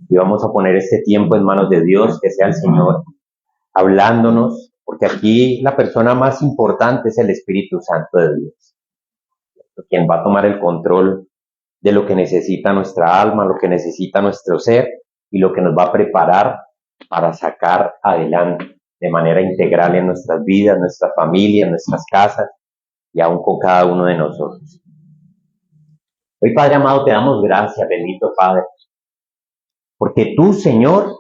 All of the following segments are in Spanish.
Y vamos a poner este tiempo en manos de Dios, que sea el Señor hablándonos, porque aquí la persona más importante es el Espíritu Santo de Dios, quien va a tomar el control de lo que necesita nuestra alma, lo que necesita nuestro ser y lo que nos va a preparar para sacar adelante de manera integral en nuestras vidas, nuestra familia, en nuestras casas y aún con cada uno de nosotros. Hoy, Padre amado, te damos gracias, bendito Padre, porque tú, Señor,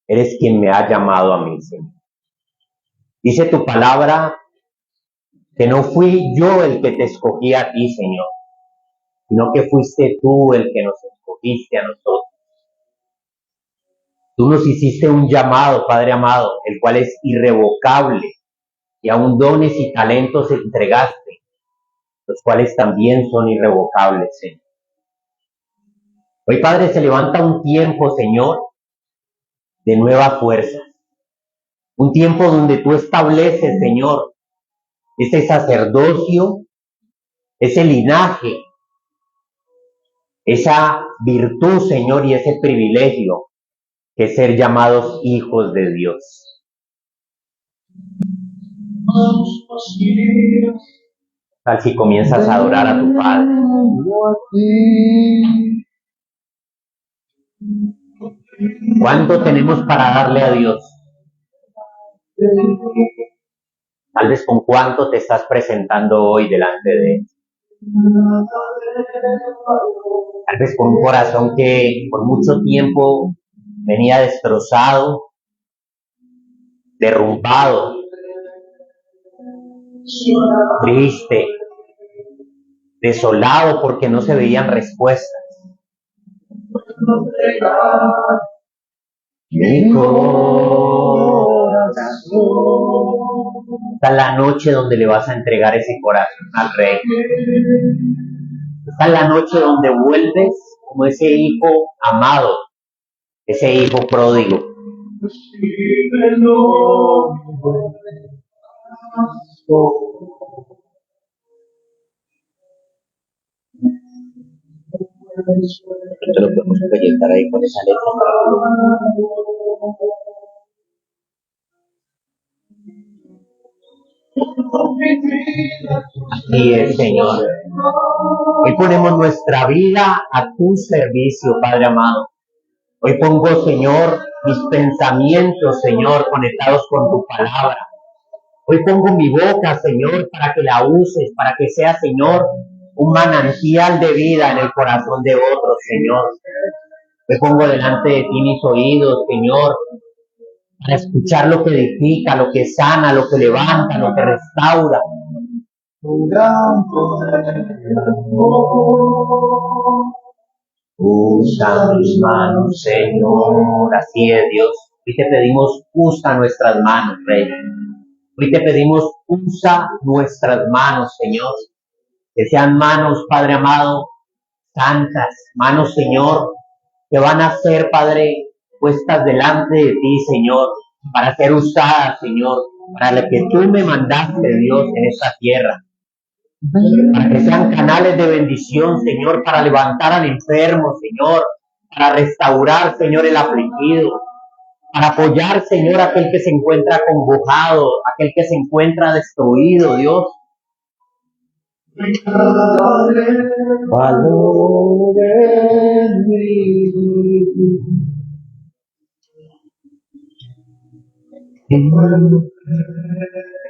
eres quien me ha llamado a mí, Señor. Dice tu palabra que no fui yo el que te escogí a ti, Señor, sino que fuiste tú el que nos escogiste a nosotros. Tú nos hiciste un llamado, Padre amado, el cual es irrevocable, y aún dones y talentos entregaste, los cuales también son irrevocables, Señor. Hoy, Padre, se levanta un tiempo, Señor, de nueva fuerza. Un tiempo donde tú estableces, Señor, ese sacerdocio, ese linaje, esa virtud, Señor, y ese privilegio que es ser llamados hijos de Dios. Tal si comienzas a adorar a tu Padre. ¿Cuánto tenemos para darle a Dios? Tal vez con cuánto te estás presentando hoy delante de Él. Tal vez con un corazón que por mucho tiempo venía destrozado, derrumbado, triste, desolado porque no se veían respuestas. Mi corazón. Esta es la noche donde le vas a entregar ese corazón al Rey. Esta es la noche donde vuelves como ese hijo amado, ese hijo pródigo. Nosotros lo podemos proyectar ahí con esa letra. Así es, Señor. Hoy ponemos nuestra vida a tu servicio, Padre amado. Hoy pongo, Señor, mis pensamientos, Señor, conectados con tu palabra. Hoy pongo mi boca, Señor, para que la uses, para que sea, Señor, un manantial de vida en el corazón de otros, Señor. Hoy pongo delante de ti mis oídos, Señor, para escuchar lo que edifica, lo que sana, lo que levanta, lo que restaura. Un gran poder. Usa mis manos, Señor. Así es, Dios. Hoy te pedimos, usa nuestras manos, Rey. Hoy te pedimos, usa nuestras manos, Señor. Que sean manos, Padre amado, santas. Manos, Señor, que van a ser, Padre, puestas delante de ti, Señor, para ser usadas, Señor, para lo que tú me mandaste, Dios, en esta tierra. Para que sean canales de bendición, Señor, para levantar al enfermo, Señor, para restaurar, Señor, el afligido, para apoyar, Señor, a aquel que se encuentra acongojado, aquel que se encuentra destruido, Dios. Valor en mí.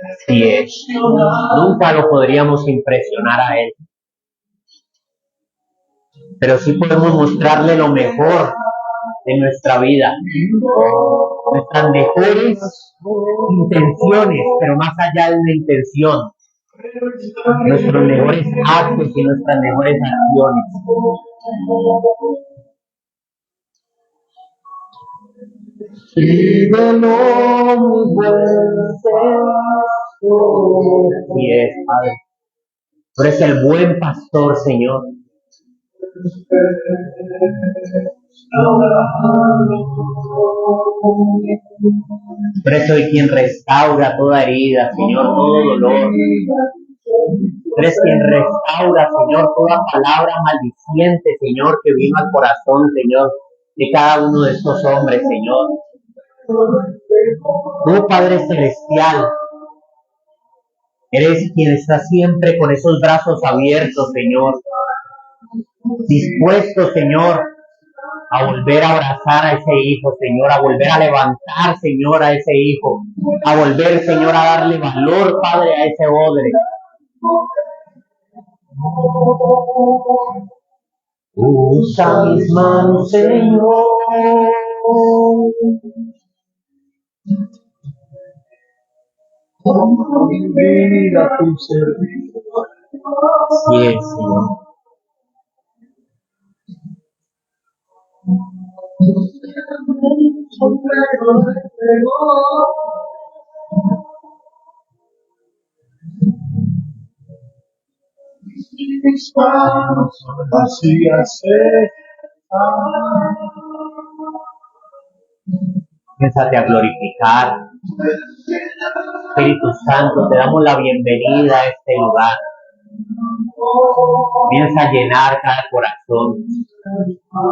Así es. Nunca lo podríamos impresionar a Él, pero sí podemos mostrarle lo mejor de nuestra vida, nuestras mejores intenciones, pero más allá de una intención, nuestros mejores actos y nuestras mejores acciones. Así es, Padre. Tú eres el buen pastor, Señor. Tú eres hoy quien restaura toda herida, Señor, todo dolor. Tú eres quien restaura, Señor, toda palabra maldiciente, Señor, que vino al corazón, Señor, de cada uno de estos hombres, Señor. Tú, Padre Celestial, eres quien está siempre con esos brazos abiertos, Señor, dispuesto, Señor, a volver a abrazar a ese hijo, Señor, a volver a levantar, Señor, a ese hijo, a volver, Señor, a darle valor, Padre, a ese odre. Usa mis manos, Señor. Como mi vida a tu servicio. Sí, Señor. Mis manos son vacías. Empiézate a glorificar. Espíritu Santo, te damos la bienvenida a este lugar. Comienza a llenar cada corazón.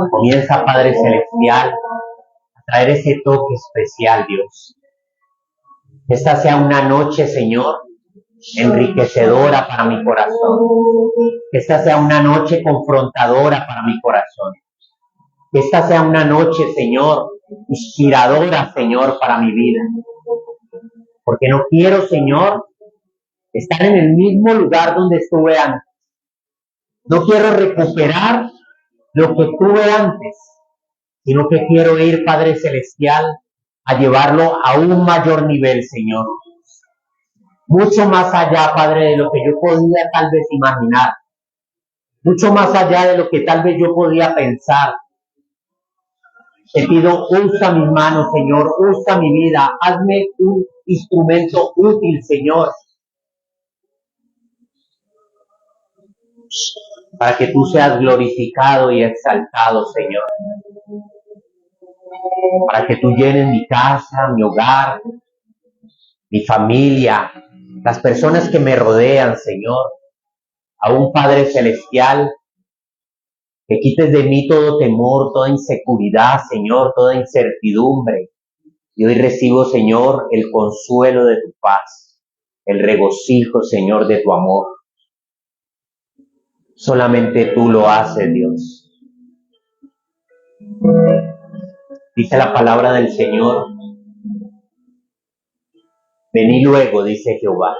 Comienza, Padre Celestial, a traer ese toque especial, Dios. Que esta sea una noche, Señor, enriquecedora para mi corazón. Que esta sea una noche confrontadora para mi corazón. Que esta sea una noche, Señor, inspiradora, Señor, para mi vida. Porque no quiero, Señor, estar en el mismo lugar donde estuve antes. No quiero recuperar lo que tuve antes, sino que quiero ir, Padre Celestial, a llevarlo a un mayor nivel, Señor. Mucho más allá, Padre, de lo que yo podía tal vez imaginar. Mucho más allá de lo que tal vez yo podía pensar. Te pido, usa mis manos, Señor, usa mi vida, hazme un instrumento útil, Señor, para que tú seas glorificado y exaltado, Señor. Para que tú llenes mi casa, mi hogar, mi familia, las personas que me rodean, Señor. A un Padre Celestial, que quites de mí todo temor, toda inseguridad, Señor, toda incertidumbre. Y hoy recibo, Señor, el consuelo de tu paz, el regocijo, Señor, de tu amor. Solamente tú lo haces, Dios. Dice la palabra del Señor. Vení luego, dice Jehová,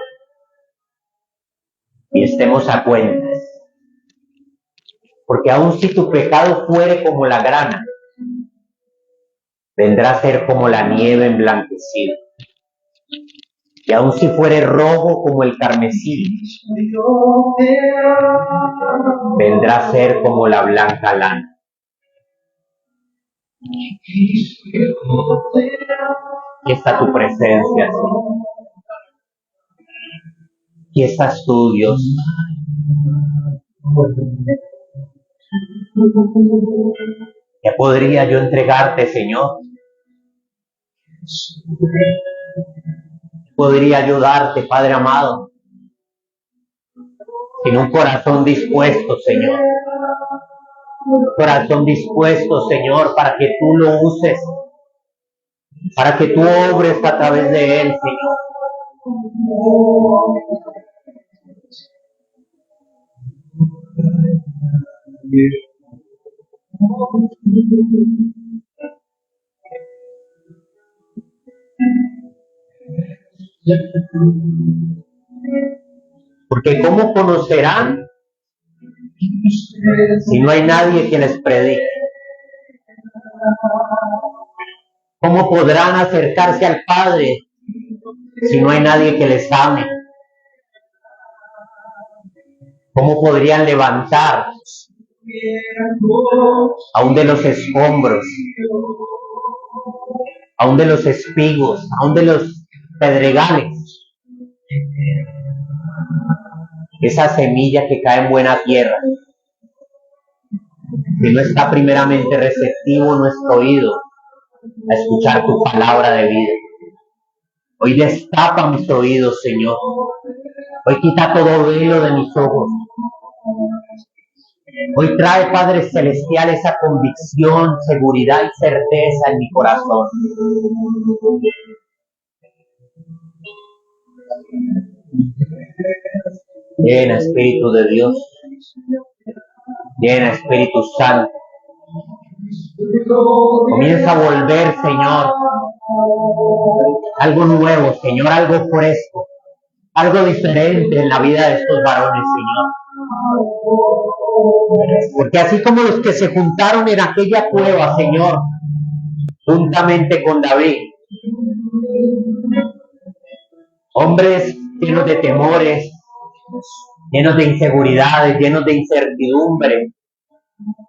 y estemos a cuentas. Porque aun si tu pecado fuere como la grana, vendrá a ser como la nieve emblanquecida. Y aun si fuere rojo como el carmesí, vendrá a ser como la blanca lana. Aquí está tu presencia, Señor. Aquí estás tú, Dios. ¿Qué podría yo entregarte, Señor? ¿Qué podría yo darte, Padre amado? Sin un corazón dispuesto, Señor. Un corazón dispuesto, Señor, para que tú lo uses, para que tú obres a través de él, Señor. Porque ¿cómo conocerán si no hay nadie que les predique? ¿Cómo podrán acercarse al Padre si no hay nadie que les ame? ¿Cómo podrían levantar aún de los escombros, aún de los espigos, aún de los pedregales, esa semilla que cae en buena tierra, que no está primeramente receptivo nuestro oído a escuchar tu palabra de vida? Hoy destapa mis oídos, Señor. Hoy quita todo velo de mis ojos. Hoy trae, Padre Celestial, esa convicción, seguridad y certeza en mi corazón. Llena, Espíritu de Dios. Llena, Espíritu Santo. Comienza a volver, Señor, algo nuevo, Señor, algo fresco, algo diferente en la vida de estos varones, Señor. Porque así como los que se juntaron en aquella cueva, Señor, juntamente con David, hombres llenos de temores, llenos de inseguridades, llenos de incertidumbre,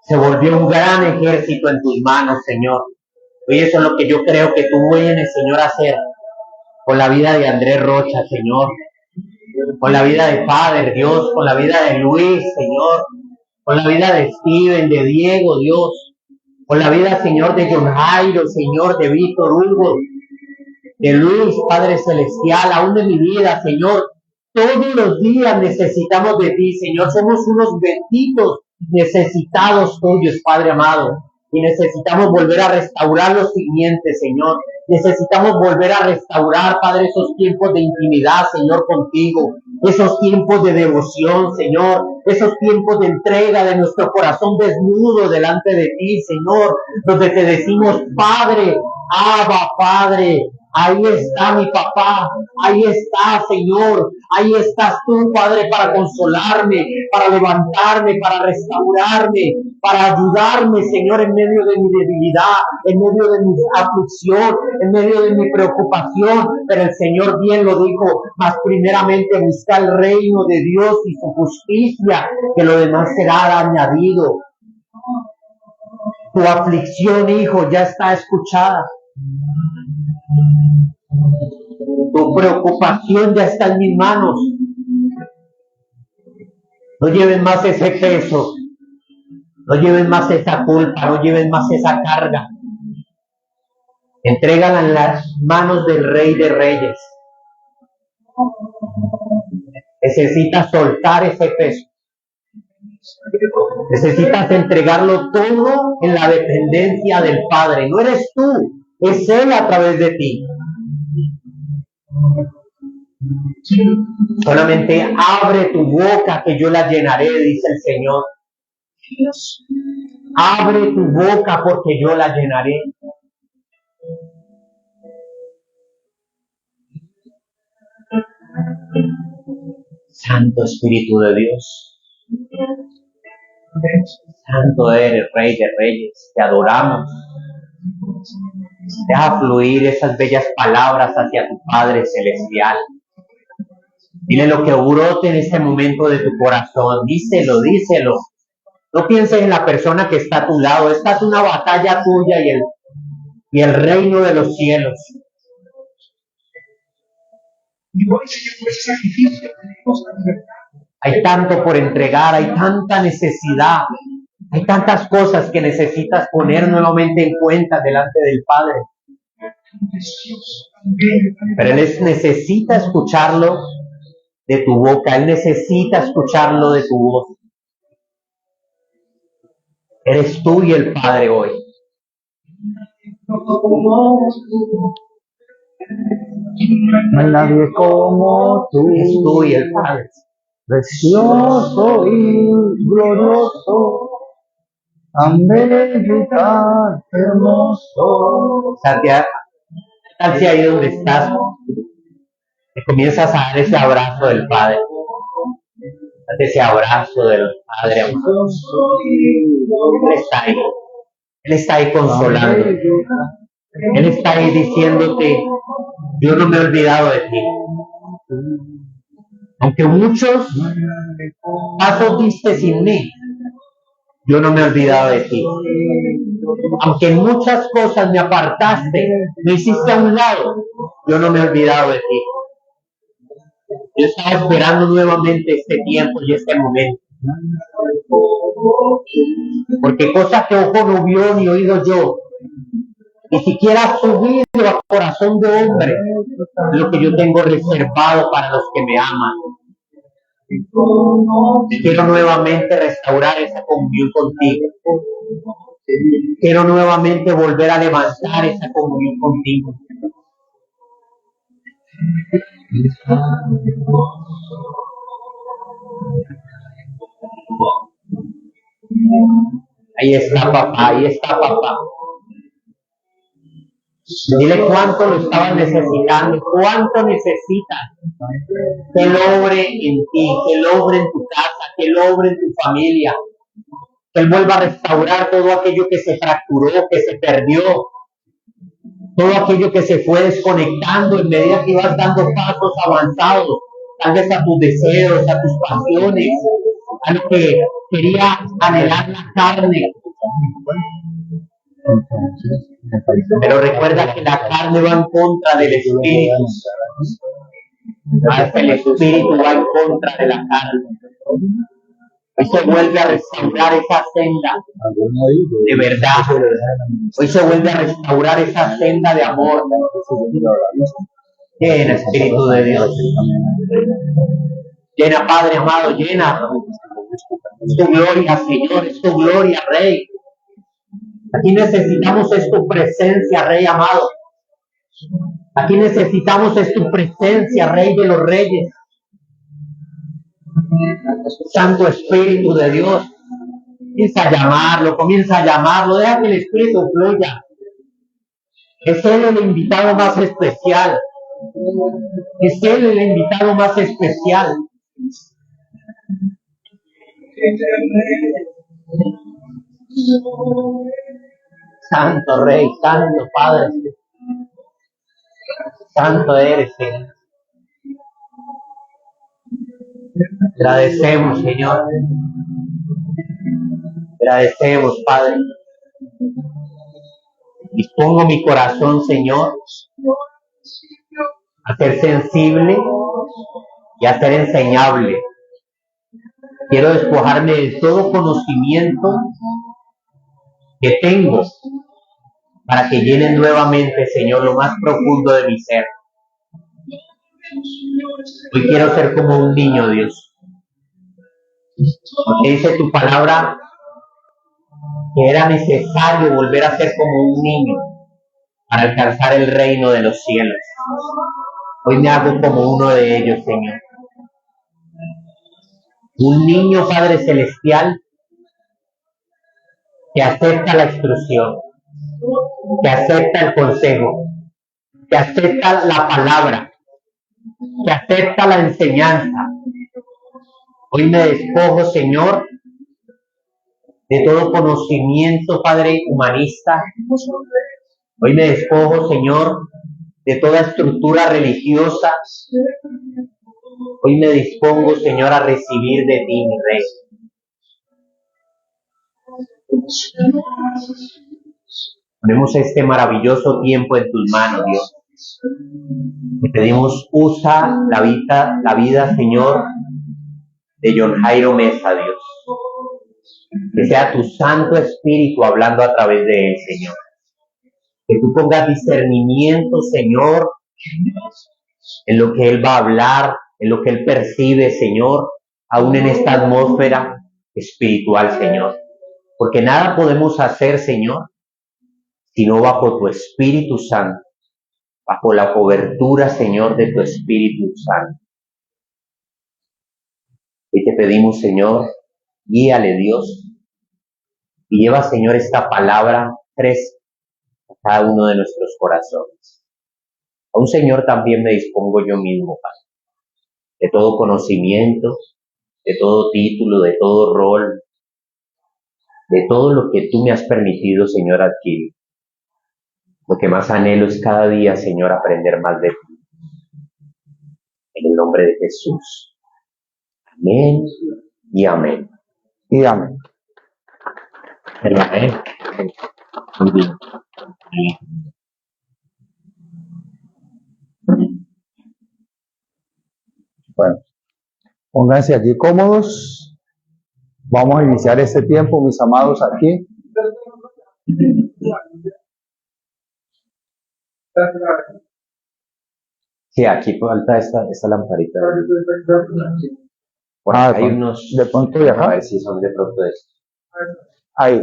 se volvió un gran ejército en tus manos, Señor. Hoy eso es lo que yo creo que tú vienes, Señor, a hacer con la vida de Andrés Rocha, Señor, con la vida de Padre, Dios, con la vida de Luis, Señor, con la vida de Steven, de Diego, Dios, con la vida, Señor, de John Jairo, Señor, de Víctor Hugo, de Luis, Padre Celestial, aún de mi vida, Señor. Todos los días necesitamos de ti, Señor. Somos unos benditos necesitados tuyos, Padre amado. Y necesitamos volver a restaurar los siguientes, Señor. Necesitamos volver a restaurar, Padre, esos tiempos de intimidad, Señor, contigo. Esos tiempos de devoción, Señor. Esos tiempos de entrega de nuestro corazón desnudo delante de ti, Señor. Donde te decimos, Padre, Abba, Padre. Ahí está mi papá, ahí está, Señor, ahí estás tú, Padre, para consolarme, para levantarme, para restaurarme, para ayudarme, Señor, en medio de mi debilidad, en medio de mi aflicción, en medio de mi preocupación. Pero el Señor bien lo dijo, mas primeramente busca el reino de Dios y su justicia, que lo demás será añadido. Tu aflicción, hijo, ya está escuchada. Tu preocupación ya está en mis manos. No lleven más ese peso, no lleven más esa culpa, no lleven más esa carga. Entrégala en las manos del Rey de Reyes. Necesitas soltar ese peso. Necesitas entregarlo todo en la dependencia del Padre. No eres tú, es Él a través de ti. Solamente abre tu boca que yo la llenaré, dice el Señor. Abre tu boca porque yo la llenaré. Santo Espíritu de Dios. Santo eres, Rey de Reyes. Te adoramos. Deja fluir esas bellas palabras hacia tu Padre Celestial. Dile lo que brote en este momento de tu corazón. Díselo, díselo. No pienses en la persona que está a tu lado. Esta es una batalla tuya y el reino de los cielos. Hay tanto por entregar, hay tanta necesidad, hay tantas cosas que necesitas poner nuevamente en cuenta delante del Padre. Pero Él necesita escucharlo de tu boca, Él necesita escucharlo de tu voz. Eres tú y el Padre hoy. No hay nadie como tú. Es tú y el Padre. Precioso y glorioso, tan bello y tan hermoso. Santiago, hacia ahí donde estás, te comienzas a dar ese abrazo del Padre. Date ese abrazo del Padre amado. Él está ahí. Él está ahí consolando. Él está ahí diciéndote, yo no me he olvidado de ti. Aunque muchos pasos diste sin mí, yo no me he olvidado de ti. Aunque en muchas cosas me apartaste, me hiciste a un lado, yo no me he olvidado de ti. Yo estaba esperando nuevamente este tiempo y este momento. Porque cosa que ojo no vio ni oído yo, ni siquiera ha subido al corazón de hombre, lo que yo tengo reservado para los que me aman. Quiero nuevamente restaurar esa comunión contigo. Quiero nuevamente volver a levantar esa comunión contigo. Ahí está papá, ahí está papá. Dile cuánto lo estabas necesitando, cuánto necesitas que logre en ti, que logre en tu casa, que logre en tu familia, que Él vuelva a restaurar todo aquello que se fracturó, que se perdió, todo aquello que se fue desconectando en medida que ibas dando pasos avanzados, tal vez a tus deseos, a tus pasiones, a lo que quería anhelar la carne. Pero recuerda que la carne va en contra del espíritu. El espíritu va en contra de la carne. Hoy se vuelve a restaurar esa senda de verdad. Hoy se vuelve a restaurar esa senda de amor. Llena, Espíritu de Dios. Llena, Padre amado, llena. Es tu gloria, Señor, es tu gloria, Rey. Aquí necesitamos es tu presencia, Rey amado. Aquí necesitamos es tu presencia, Rey de los Reyes. Santo Espíritu de Dios. Comienza a llamarlo, deja que el Espíritu fluya. Es Él el invitado más especial. Es Él el invitado más especial. Santo Rey, Santo Padre. Santo eres, Señor. Agradecemos, Señor. Agradecemos, Padre. Dispongo mi corazón, Señor, a ser sensible y a ser enseñable. Quiero despojarme de todo conocimiento que tengo para que llene nuevamente, Señor, lo más profundo de mi ser. Hoy quiero ser como un niño, Dios. Porque dice tu palabra que era necesario volver a ser como un niño para alcanzar el reino de los cielos. Hoy me hago como uno de ellos, Señor. Un niño, Padre Celestial, que acepta la instrucción, que acepta el consejo, que acepta la palabra, que acepta la enseñanza. Hoy me despojo, Señor, de todo conocimiento, Padre, humanista. Hoy me despojo, Señor, de toda estructura religiosa. Hoy me dispongo, Señor, a recibir de ti, mi Rey. Ponemos este maravilloso tiempo en tus manos, Dios. Te pedimos, usa la vida, Señor, de John Jairo Mesa, Dios. Que sea tu Santo Espíritu hablando a través de él, Señor. Que tú pongas discernimiento, Señor, en lo que él va a hablar, en lo que él percibe, Señor, aún en esta atmósfera espiritual, Señor. Porque nada podemos hacer, Señor, sino bajo tu Espíritu Santo, bajo la cobertura, Señor, de tu Espíritu Santo. Y te pedimos, Señor, guíale, Dios, y lleva, Señor, esta palabra fresca a cada uno de nuestros corazones. A un Señor también me dispongo yo mismo, Padre, de todo conocimiento, de todo título, de todo rol, de todo lo que tú me has permitido, Señor, adquirir. Lo que más anhelo es cada día, Señor, aprender más de ti. En el nombre de Jesús. Amén y amén. Y amén. ¿Verdad, Muy bien. Bueno, pónganse allí cómodos. Vamos a iniciar este tiempo, mis amados, aquí. Sí, aquí falta esta lamparita. Por Ah, acá hay unos, de pronto de a acá. ver si son de pronto de estos. Ahí.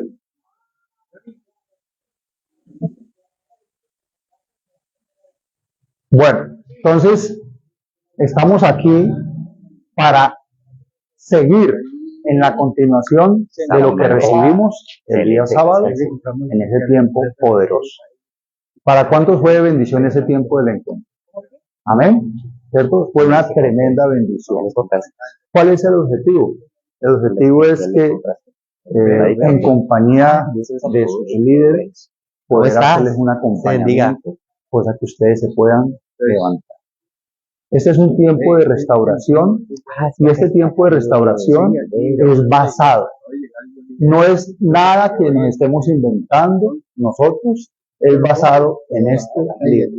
Bueno, entonces estamos aquí para seguir en la continuación de lo que recibimos el día sábado en ese tiempo poderoso. ¿Para cuántos fue de bendición ese tiempo del encuentro? Amén. ¿Cierto? Fue una tremenda bendición. ¿Cuál es el objetivo? El objetivo es que en compañía de sus líderes poder hacerles un acompañamiento, cosa que ustedes se puedan levantar. Este es un tiempo de restauración y este tiempo de restauración es basado. No es nada que nos estemos inventando nosotros, es basado en este libro.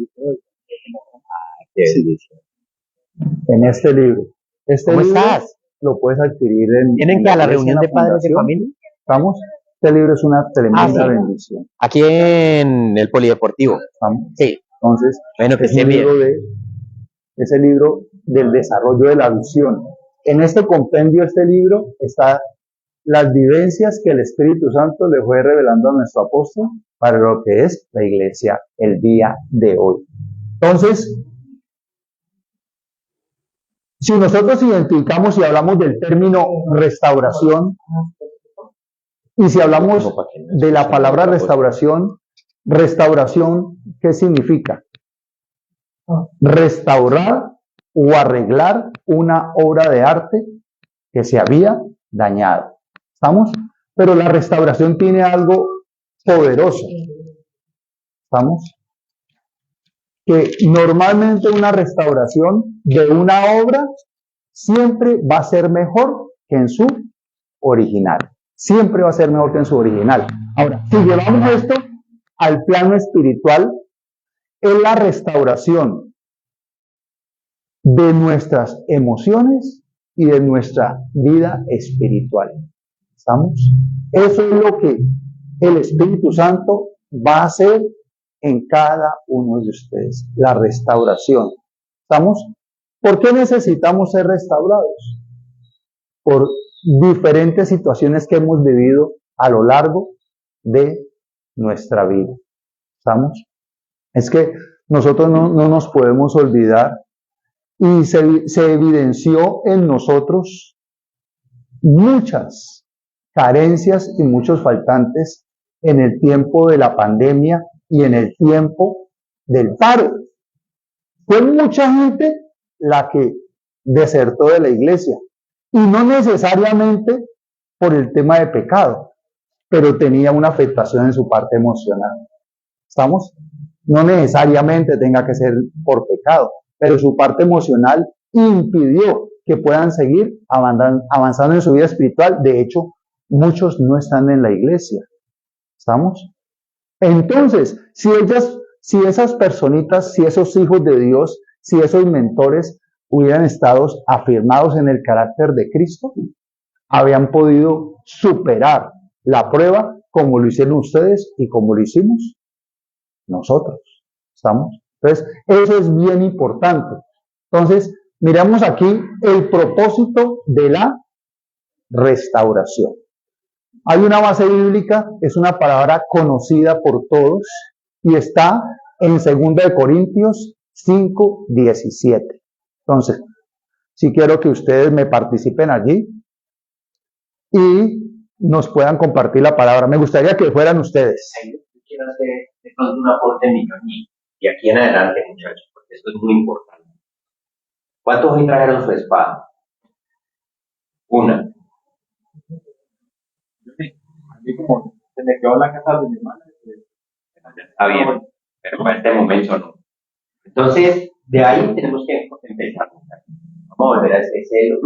En este libro. Este ¿Cómo libro estás? lo puedes adquirir en ¿Tienen que a la reunión de padres de familia? ¿Estamos? Este libro es una tremenda sí. bendición. Aquí en el Polideportivo. ¿Estamos? Sí. Entonces, Bueno, que es un libro es el libro del desarrollo de la visión. En este compendio, este libro, está las vivencias que el Espíritu Santo le fue revelando a nuestro apóstol para lo que es la iglesia el día de hoy. Entonces, si nosotros identificamos y hablamos del término restauración, y si hablamos de la palabra restauración, ¿qué significa? Restaurar o arreglar una obra de arte que se había dañado. ¿Estamos? Pero la restauración tiene algo poderoso. ¿Estamos? Que normalmente una restauración de una obra siempre va a ser mejor que en su original. Siempre va a ser mejor que en su original. Ahora, si llevamos esto al plano espiritual, es la restauración de nuestras emociones y de nuestra vida espiritual. ¿Estamos? Eso es lo que el Espíritu Santo va a hacer en cada uno de ustedes, la restauración. ¿Estamos? ¿Por qué necesitamos ser restaurados? Por diferentes situaciones que hemos vivido a lo largo de nuestra vida. ¿Estamos? Es que nosotros no nos podemos olvidar y se evidenció en nosotros muchas carencias y muchos faltantes en el tiempo de la pandemia y en el tiempo del paro. Fue mucha gente la que desertó de la iglesia y no necesariamente por el tema de pecado, pero tenía una afectación en su parte emocional. ¿Estamos? No necesariamente tenga que ser por pecado, pero su parte emocional impidió que puedan seguir avanzando en su vida espiritual. De hecho, muchos no están en la iglesia. ¿Estamos? Entonces, si esas personitas, si esos hijos de Dios, si esos mentores hubieran estado afirmados en el carácter de Cristo, habían podido superar la prueba como lo hicieron ustedes y como lo hicimos nosotros. ¿Estamos? Entonces, eso es bien importante. Entonces, miramos aquí el propósito de la restauración. Hay una base bíblica, es una palabra conocida por todos y está en 2 Corintios 5:17. Entonces, si quiero que ustedes me participen allí y nos puedan compartir la palabra. Me gustaría que fueran ustedes. Quiero hacer de pronto un aporte millonil y aquí en adelante, muchachos, porque esto es muy importante. ¿Cuántos hoy trajeron su espada? Una. Así como se me quedó la casa de mi hermana. Está bien, pero para este momento no. Entonces, de ahí tenemos que empezar. Vamos a volver a ese celo.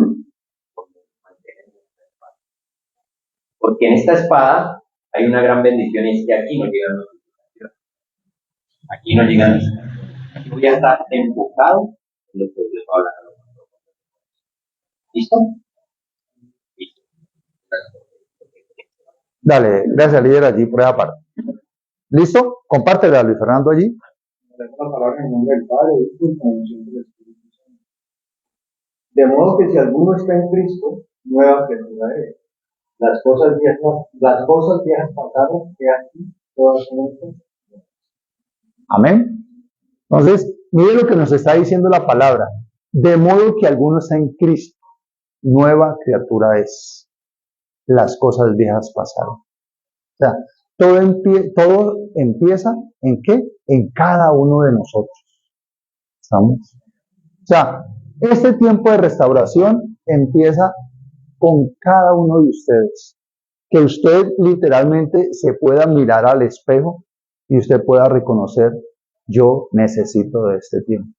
Porque en esta espada hay una gran bendición y es que aquí no llegan notificaciones. Aquí no llegan notificaciones. Aquí voy a estar enfocado en lo que Dios va a hablar a nosotros. ¿Listo? Listo. Dale, gracias líder allí por esa parte. ¿Listo? Compártela, Luis Fernando, allí. De modo que si alguno está en Cristo, nueva criatura es. Las cosas viejas pasaron, que aquí todas son hechas. Amén. Entonces, mire lo que nos está diciendo la palabra. De modo que alguno está en Cristo, nueva criatura es. Las cosas viejas pasaron. O sea, todo empieza ¿en qué? En cada uno de nosotros. ¿Estamos? O sea, este tiempo de restauración empieza con cada uno de ustedes. Que usted literalmente se pueda mirar al espejo y usted pueda reconocer, yo necesito de este tiempo.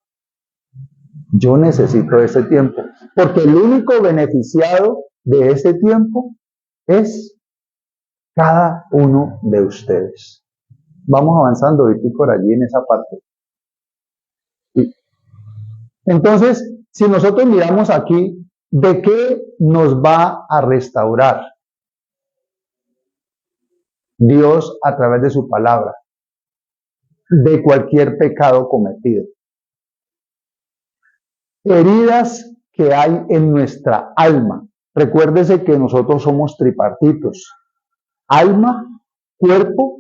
Yo necesito de este tiempo. Porque el único beneficiado de este tiempo es cada uno de ustedes. Vamos avanzando ahorita por allí en esa parte. Entonces, si nosotros miramos aquí, ¿de qué nos va a restaurar Dios a través de su palabra? De cualquier pecado cometido. Heridas que hay en nuestra alma. Recuérdese que nosotros somos tripartitos. Alma, cuerpo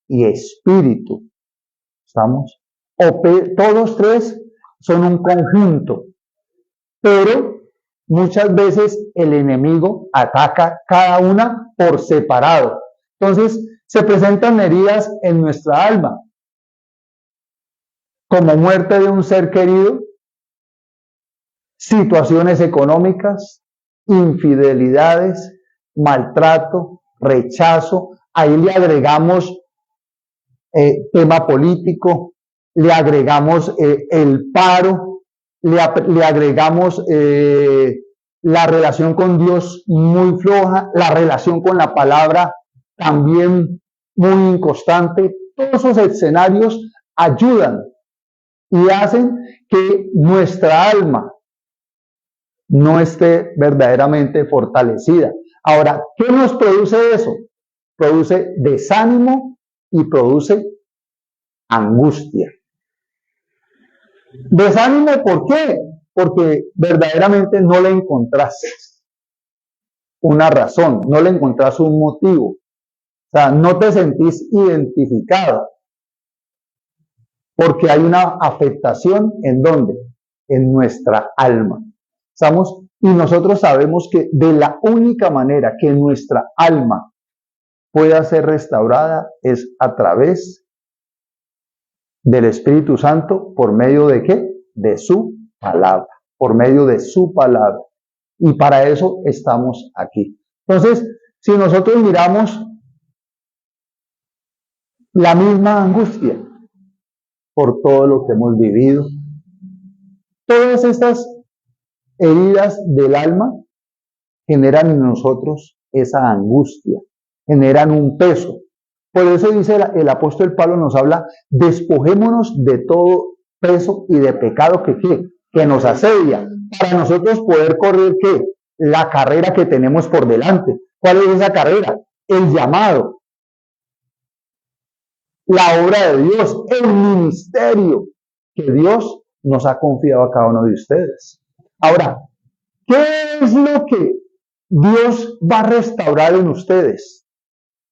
y espíritu. ¿Estamos? Todos tres son un conjunto. Pero muchas veces el enemigo ataca cada una por separado. Entonces, se presentan heridas en nuestra alma, como muerte de un ser querido, situaciones económicas, infidelidades, maltrato, rechazo. Ahí le agregamos tema político, le agregamos el paro, le agregamos la relación con Dios muy floja, la relación con la palabra también muy inconstante. Todos esos escenarios ayudan y hacen que nuestra alma no esté verdaderamente fortalecida. Ahora, ¿qué nos produce eso? Produce desánimo y produce angustia. Desánimo, ¿por qué? Porque verdaderamente no le encontraste una razón, no le encontraste un motivo. O sea, no te sentís identificado. Porque hay una afectación ¿en dónde? En nuestra alma. ¿Estamos? Y nosotros sabemos que de la única manera que nuestra alma pueda ser restaurada es a través del Espíritu Santo, ¿por medio de qué? De su palabra, por medio de su palabra. Y para eso estamos aquí. Entonces, si nosotros miramos la misma angustia por todo lo que hemos vivido, todas estas heridas del alma generan en nosotros esa angustia, generan un peso. Por eso dice el apóstol Pablo, nos habla, despojémonos de todo peso y de pecado que nos asedia, para nosotros poder correr ¿qué? La carrera que tenemos por delante. ¿Cuál es esa carrera? El llamado, la obra de Dios, el ministerio que Dios nos ha confiado a cada uno de ustedes. Ahora, ¿qué es lo que Dios va a restaurar en ustedes?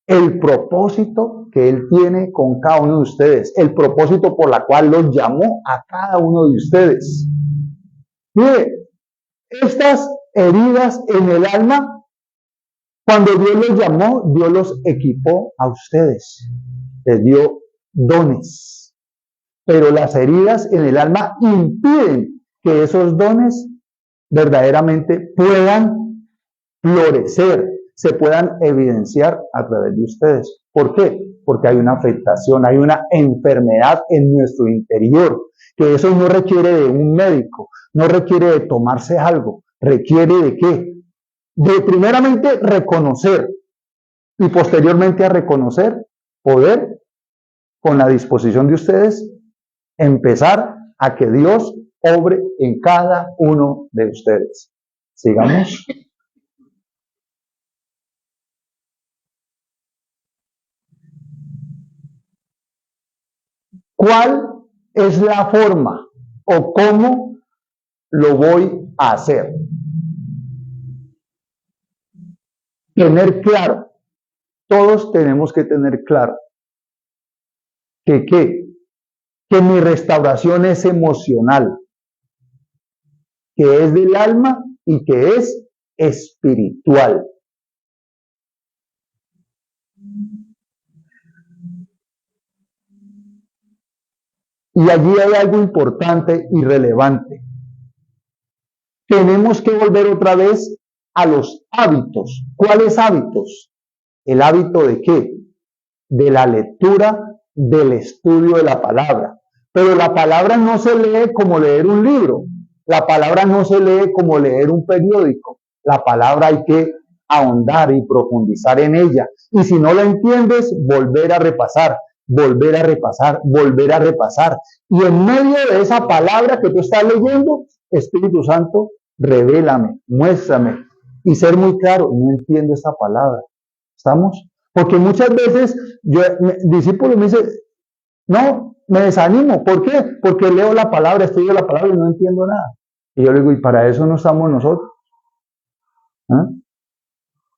El propósito que Él tiene con cada uno de ustedes, el propósito por la cual los llamó a cada uno de ustedes. Mire, estas heridas en el alma, cuando Dios los llamó, Dios los equipó a ustedes, les dio dones. Pero las heridas en el alma impiden que esos dones verdaderamente puedan florecer, se puedan evidenciar a través de ustedes. ¿Por qué? Porque hay una afectación, hay una enfermedad en nuestro interior, que eso no requiere de un médico, no requiere de tomarse algo, requiere de ¿qué? De primeramente reconocer y posteriormente a reconocer, poder, con la disposición de ustedes, empezar a que Dios obre en cada uno de ustedes. Sigamos. ¿Cuál es la forma o cómo lo voy hacer. Tener claro. Todos tenemos que tener claro que mi restauración es emocional, que es del alma y que es espiritual. Y allí hay algo importante y relevante. Tenemos que volver otra vez a los hábitos. ¿Cuáles hábitos? ¿El hábito de qué? De la lectura, del estudio de la palabra. Pero la palabra no se lee como leer un libro. La palabra no se lee como leer un periódico. La palabra hay que ahondar y profundizar en ella. Y si no la entiendes, volver a repasar, volver a repasar, volver a repasar. Y en medio de esa palabra que tú estás leyendo, Espíritu Santo, revélame, muéstrame. Y ser muy claro, no entiendo esta palabra. ¿Estamos? Porque muchas veces discípulo me dice, no, me desanimo. ¿Por qué? Porque leo la palabra, estudio la palabra y no entiendo nada. Y yo le digo, y para eso no estamos nosotros.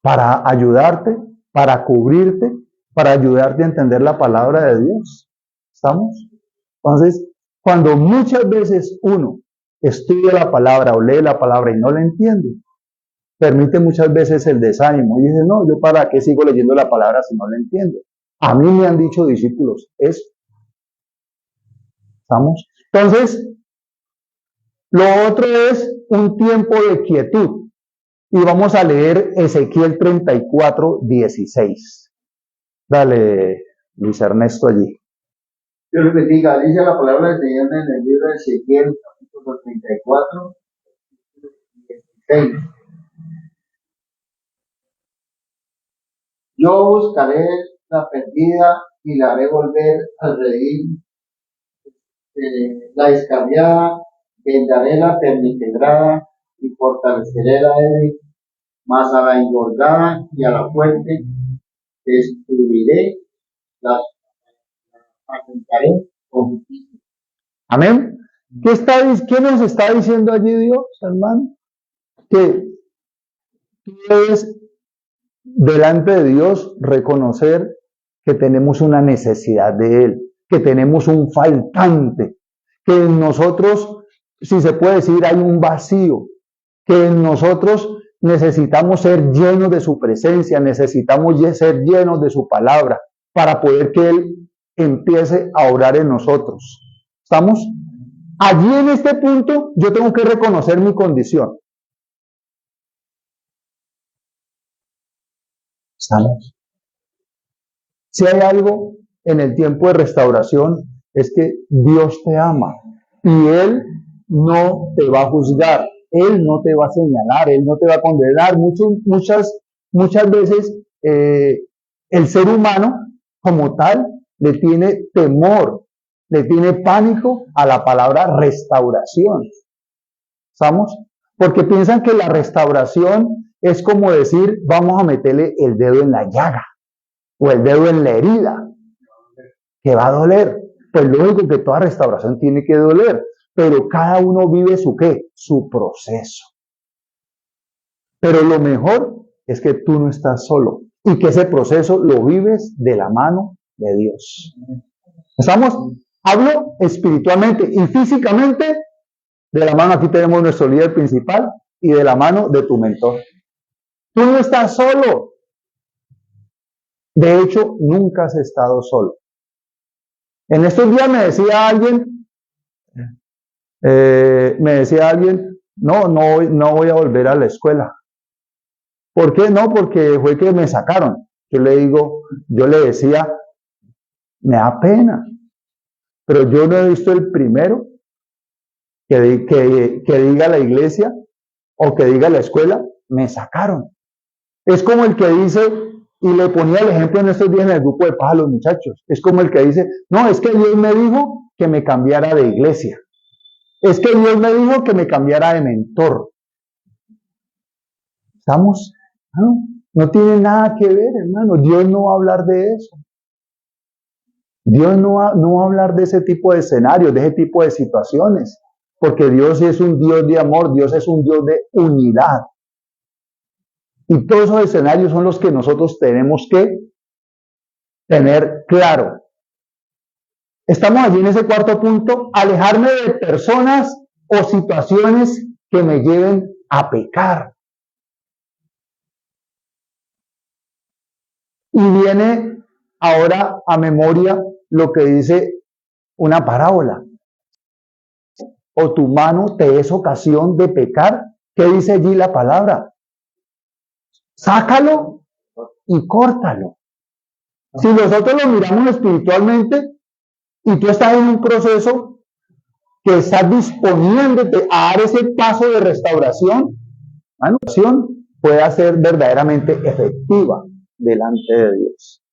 Para ayudarte, para cubrirte, para ayudarte a entender la palabra de Dios. ¿Estamos? Entonces, cuando muchas veces uno estudia la palabra o lee la palabra y no la entiende, permite muchas veces el desánimo y dice, no, yo para qué sigo leyendo la palabra si no la entiendo. A mí me han dicho discípulos eso. ¿Estamos? Entonces, lo otro es un tiempo de quietud. Y vamos a leer Ezequiel 34:16. Dale, Luis Ernesto, allí. Dios les bendiga. Dice la palabra del Señor en el libro de Ezequiel, capítulo 34, 16. Yo buscaré la perdida y la haré volver al redil. La descarriada, vendaré la perniquebrada y fortaleceré la débil, mas a la engordada y a la fuerte destruiré, las apuntaré con justicia. Amén. ¿Qué nos está diciendo allí Dios, hermano? Que tú debes delante de Dios reconocer que tenemos una necesidad de Él, que tenemos un faltante, que en nosotros, si se puede decir, hay un vacío, que en nosotros necesitamos ser llenos de su presencia, necesitamos ser llenos de su palabra para poder que Él empiece a orar en nosotros. ¿Estamos? Allí en este punto yo tengo que reconocer mi condición. ¿Estamos? Si hay algo en el tiempo de restauración es que Dios te ama y Él no te va a juzgar, Él no te va a señalar, Él no te va a condenar. Muchas veces el ser humano como tal le tiene temor, le tiene pánico a la palabra restauración. ¿Estamos? Porque piensan que la restauración es como decir, vamos a meterle el dedo en la llaga o el dedo en la herida, que va a doler. Pues lógico que toda restauración tiene que doler, pero cada uno vive su ¿qué? Su proceso. Pero lo mejor es que tú no estás solo y que ese proceso lo vives de la mano de Dios. ¿Estamos? Hablo espiritualmente y físicamente. De la mano aquí tenemos nuestro líder principal y de la mano de tu mentor. Tú no estás solo. De hecho, nunca has estado solo. En estos días me decía alguien, no voy a volver a la escuela. ¿Por qué? No, porque fue que me sacaron. Yo le decía, me da pena, pero yo no he visto el primero que diga la iglesia o que diga la escuela, me sacaron. Es como el que dice, y le ponía el ejemplo en estos días en el grupo de paz a los muchachos, es como el que dice, no, es que Dios me dijo que me cambiara de iglesia. Es que Dios me dijo que me cambiara de mentor. ¿Estamos? No tiene nada que ver, hermano. Dios no va a hablar de eso. Dios no va a hablar de ese tipo de escenarios, de ese tipo de situaciones. porque Dios es un Dios de amor, Dios es un Dios de unidad. Y todos esos escenarios son los que nosotros tenemos que tener claro. Estamos allí en ese cuarto punto, alejarme de personas o situaciones que me lleven a pecar. Y viene ahora a memoria lo que dice una parábola. O tu mano te es ocasión de pecar. ¿Qué dice allí la palabra? Sácalo y córtalo. Si nosotros lo miramos espiritualmente y tú estás en un proceso que estás disponiéndote a dar ese paso de restauración, la oración puede ser verdaderamente efectiva delante de Dios.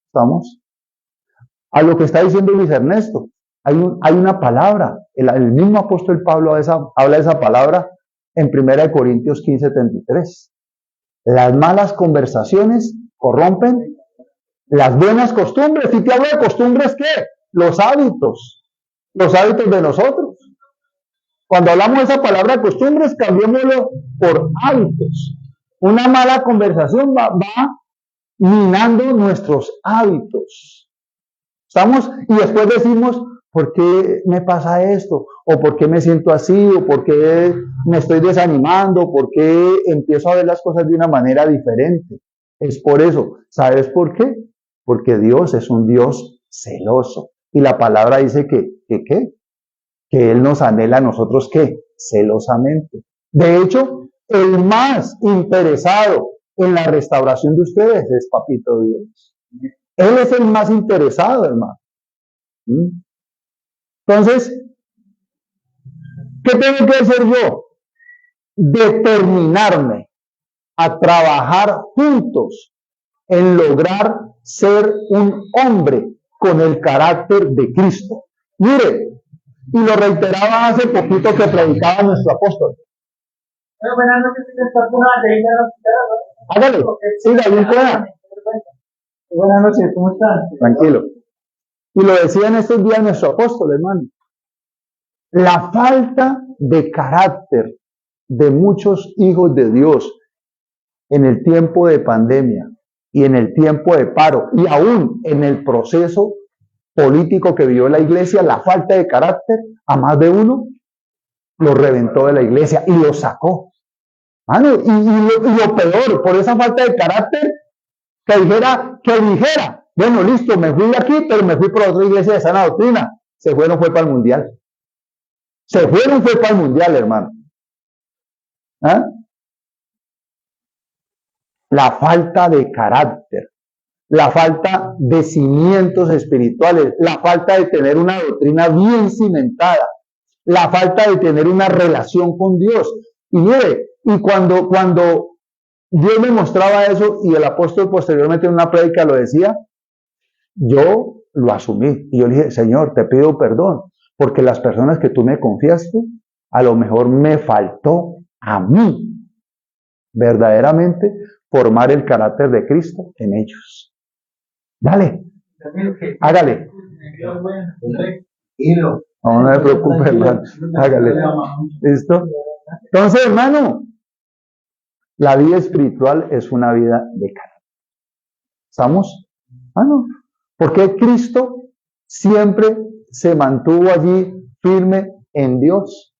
¿Estamos? A lo que está diciendo Luis Ernesto, hay una palabra, el mismo apóstol Pablo habla de esa palabra en 1 Corintios 15:73. Las malas conversaciones corrompen las buenas costumbres. ¿Y te hablo de costumbres qué? Los hábitos de nosotros. Cuando hablamos de esa palabra costumbres, cambiémoslo por hábitos. Una mala conversación va minando nuestros hábitos. ¿Estamos? Y después decimos, ¿por qué me pasa esto? ¿O por qué me siento así? ¿O por qué me estoy desanimando? ¿Por qué empiezo a ver las cosas de una manera diferente? Es por eso. ¿Sabes por qué? Porque Dios es un Dios celoso. Y la palabra dice que Él nos anhela a nosotros, ¿qué? Celosamente. De hecho, el más interesado en la restauración de ustedes es Papito Dios. Él es el más interesado, hermano. Entonces, ¿qué tengo que hacer yo? Determinarme a trabajar juntos en lograr ser un hombre con el carácter de Cristo. Mire, y lo reiteraba hace poquito que predicaba nuestro apóstol. Buenas noches, Hágale, siga, bien pueda. Buenas noches, ¿cómo están? Tranquilo. Y lo decía en estos días nuestro apóstol, hermano. La falta de carácter de muchos hijos de Dios en el tiempo de pandemia y en el tiempo de paro y aún en el proceso político que vivió la iglesia, la falta de carácter a más de uno lo reventó de la iglesia y lo sacó. Mano, y lo peor, por esa falta de carácter, que dijera, bueno, listo, me fui de aquí, pero me fui por otra iglesia de sana doctrina. Se fue, no fue para el mundial. Se fue, no fue para el mundial, hermano. ¿Ah? La falta de carácter, la falta de cimientos espirituales, la falta de tener una doctrina bien cimentada, la falta de tener una relación con Dios. Y mire, y cuando Dios me mostraba eso y el apóstol posteriormente en una prédica lo decía, yo lo asumí y yo le dije, Señor, te pido perdón, porque las personas que tú me confiaste, a lo mejor me faltó a mí verdaderamente formar el carácter de Cristo en ellos. Dale, hágale. No me preocupe, hermano, hágale. ¿Listo? Entonces, hermano, la vida espiritual es una vida de carácter. ¿Estamos? Ah, no. Porque Cristo siempre se mantuvo allí firme en Dios.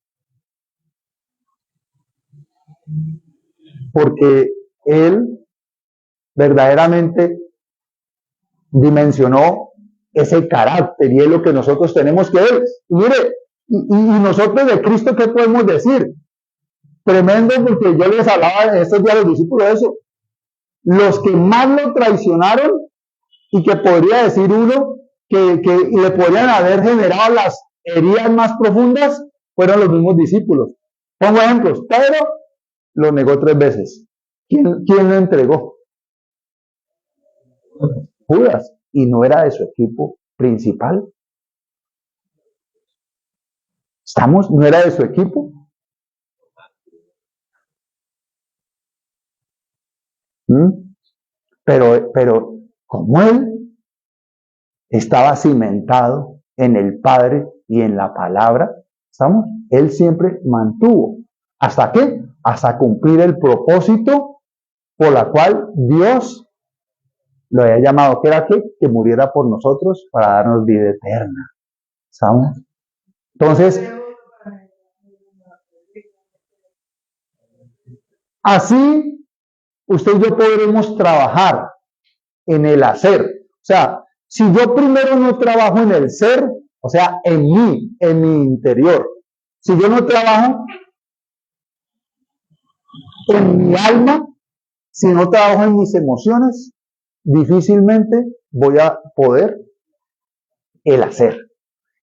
Porque Él verdaderamente dimensionó ese carácter y es lo que nosotros tenemos que ver. Y mire, y nosotros de Cristo, ¿qué podemos decir? Tremendo, porque yo les hablaba en estos días a los discípulos de eso. Los que más lo traicionaron y que podría decir uno que le podrían haber generado las heridas más profundas fueron los mismos discípulos. Pongo ejemplos. Pedro lo negó 3 veces. ¿Quién lo entregó? Judas. Y no era de su equipo principal. ¿Estamos? ¿No era de su equipo? Pero como él estaba cimentado en el Padre y en la palabra, ¿estamos? Él siempre mantuvo. ¿Hasta qué? Hasta cumplir el propósito por la cual Dios lo había llamado, que era que muriera por nosotros para darnos vida eterna. ¿Sabes? Entonces, así usted y yo podremos trabajar en el hacer. O sea, si yo primero no trabajo en el ser, o sea, en mí, en mi interior, si yo no trabajo en mi alma, si no trabajo en mis emociones, difícilmente voy a poder el hacer.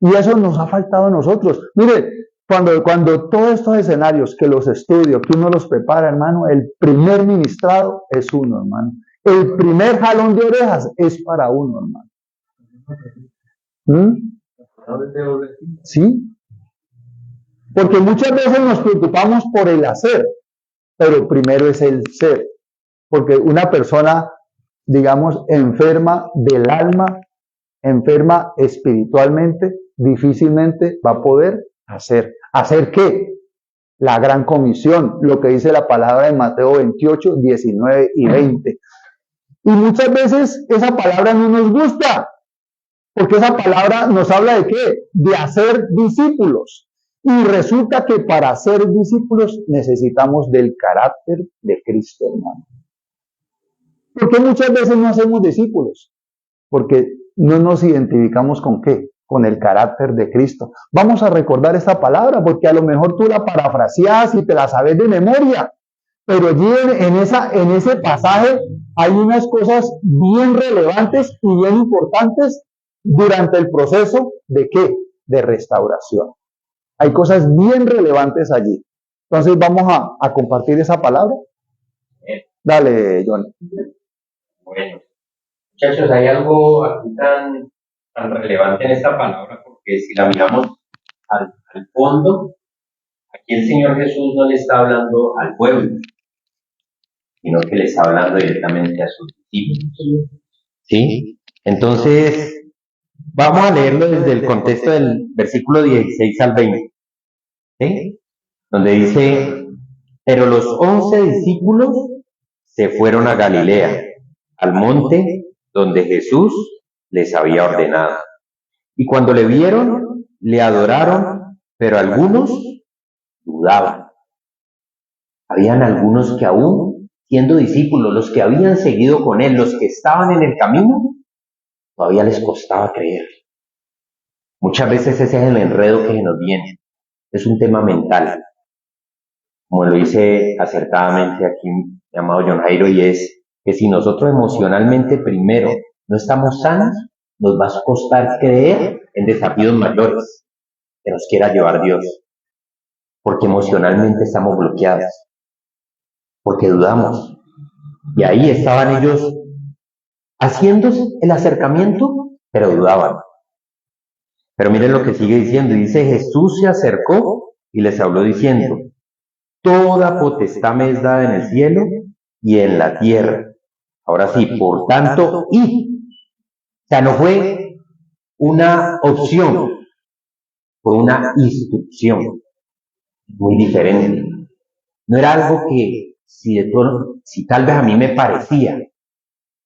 Y eso nos ha faltado a nosotros. Mire, cuando todos estos escenarios que los estudio, que uno los prepara, hermano, el primer ministrado es uno, hermano. El primer jalón de orejas es para uno, hermano. ¿Sí? Porque muchas veces nos preocupamos por el hacer, pero primero es el ser. Porque una persona, digamos, enferma del alma, enferma espiritualmente, difícilmente va a poder hacer. ¿Hacer qué? La gran comisión, lo que dice la palabra en Mateo 28, 19 y 20. Y muchas veces esa palabra no nos gusta, porque esa palabra nos habla de qué? De hacer discípulos. Y resulta que para ser discípulos necesitamos del carácter de Cristo, hermano. ¿Por qué muchas veces no hacemos discípulos? Porque no nos identificamos con qué, con el carácter de Cristo. Vamos a recordar esta palabra, porque a lo mejor tú la parafraseas y te la sabes de memoria, pero allí en ese pasaje hay unas cosas bien relevantes y bien importantes durante el proceso de ¿qué? De restauración. Hay cosas bien relevantes allí. Entonces vamos a compartir esa palabra. Dale, John. Bueno, muchachos, hay algo aquí tan relevante en esta palabra, porque si la miramos al fondo, aquí el Señor Jesús no le está hablando al pueblo, sino que le está hablando directamente a sus discípulos. ¿Sí? Entonces, vamos a leerlo desde el contexto del versículo 16 al 20, ¿sí? Donde dice, pero los 11 discípulos se fueron a Galilea, al monte donde Jesús les había ordenado. Y cuando le vieron, le adoraron, pero algunos dudaban. Habían algunos que aún, siendo discípulos, los que habían seguido con él, los que estaban en el camino, todavía les costaba creer. Muchas veces ese es el enredo que nos viene. Es un tema mental. Como lo dice acertadamente aquí mi amado John Jairo, y es que si nosotros emocionalmente primero no estamos sanos, nos va a costar creer en desafíos mayores que nos quiera llevar Dios, porque emocionalmente estamos bloqueados, porque dudamos. Y ahí estaban ellos haciendo el acercamiento, pero dudaban. Pero miren lo que sigue diciendo, y dice, Jesús se acercó y les habló diciendo, toda potestad me es dada en el cielo y en la tierra. Ahora sí, por tanto, id. O sea, no fue una opción, fue una instrucción. Muy diferente. No era algo que, si tal vez a mí me parecía.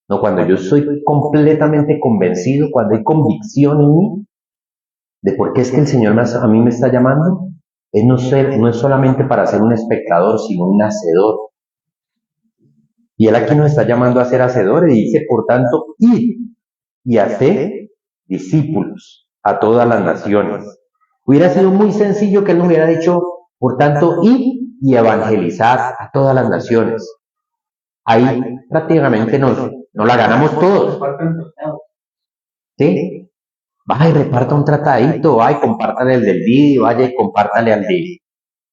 No, cuando yo soy completamente convencido, cuando hay convicción en mí, de por qué es que el Señor a mí me está llamando, no es solamente para ser un espectador, sino un hacedor. Y Él aquí nos está llamando a ser hacedores y dice, por tanto, id y haced discípulos a todas las naciones. Hubiera sido muy sencillo que Él nos hubiera dicho, por tanto, id y evangelizad a todas las naciones. Ahí prácticamente nos la ganamos todos. ¿Sí? Vaya y reparta un tratadito, vaya y compártale el del vídeo, vaya y compártale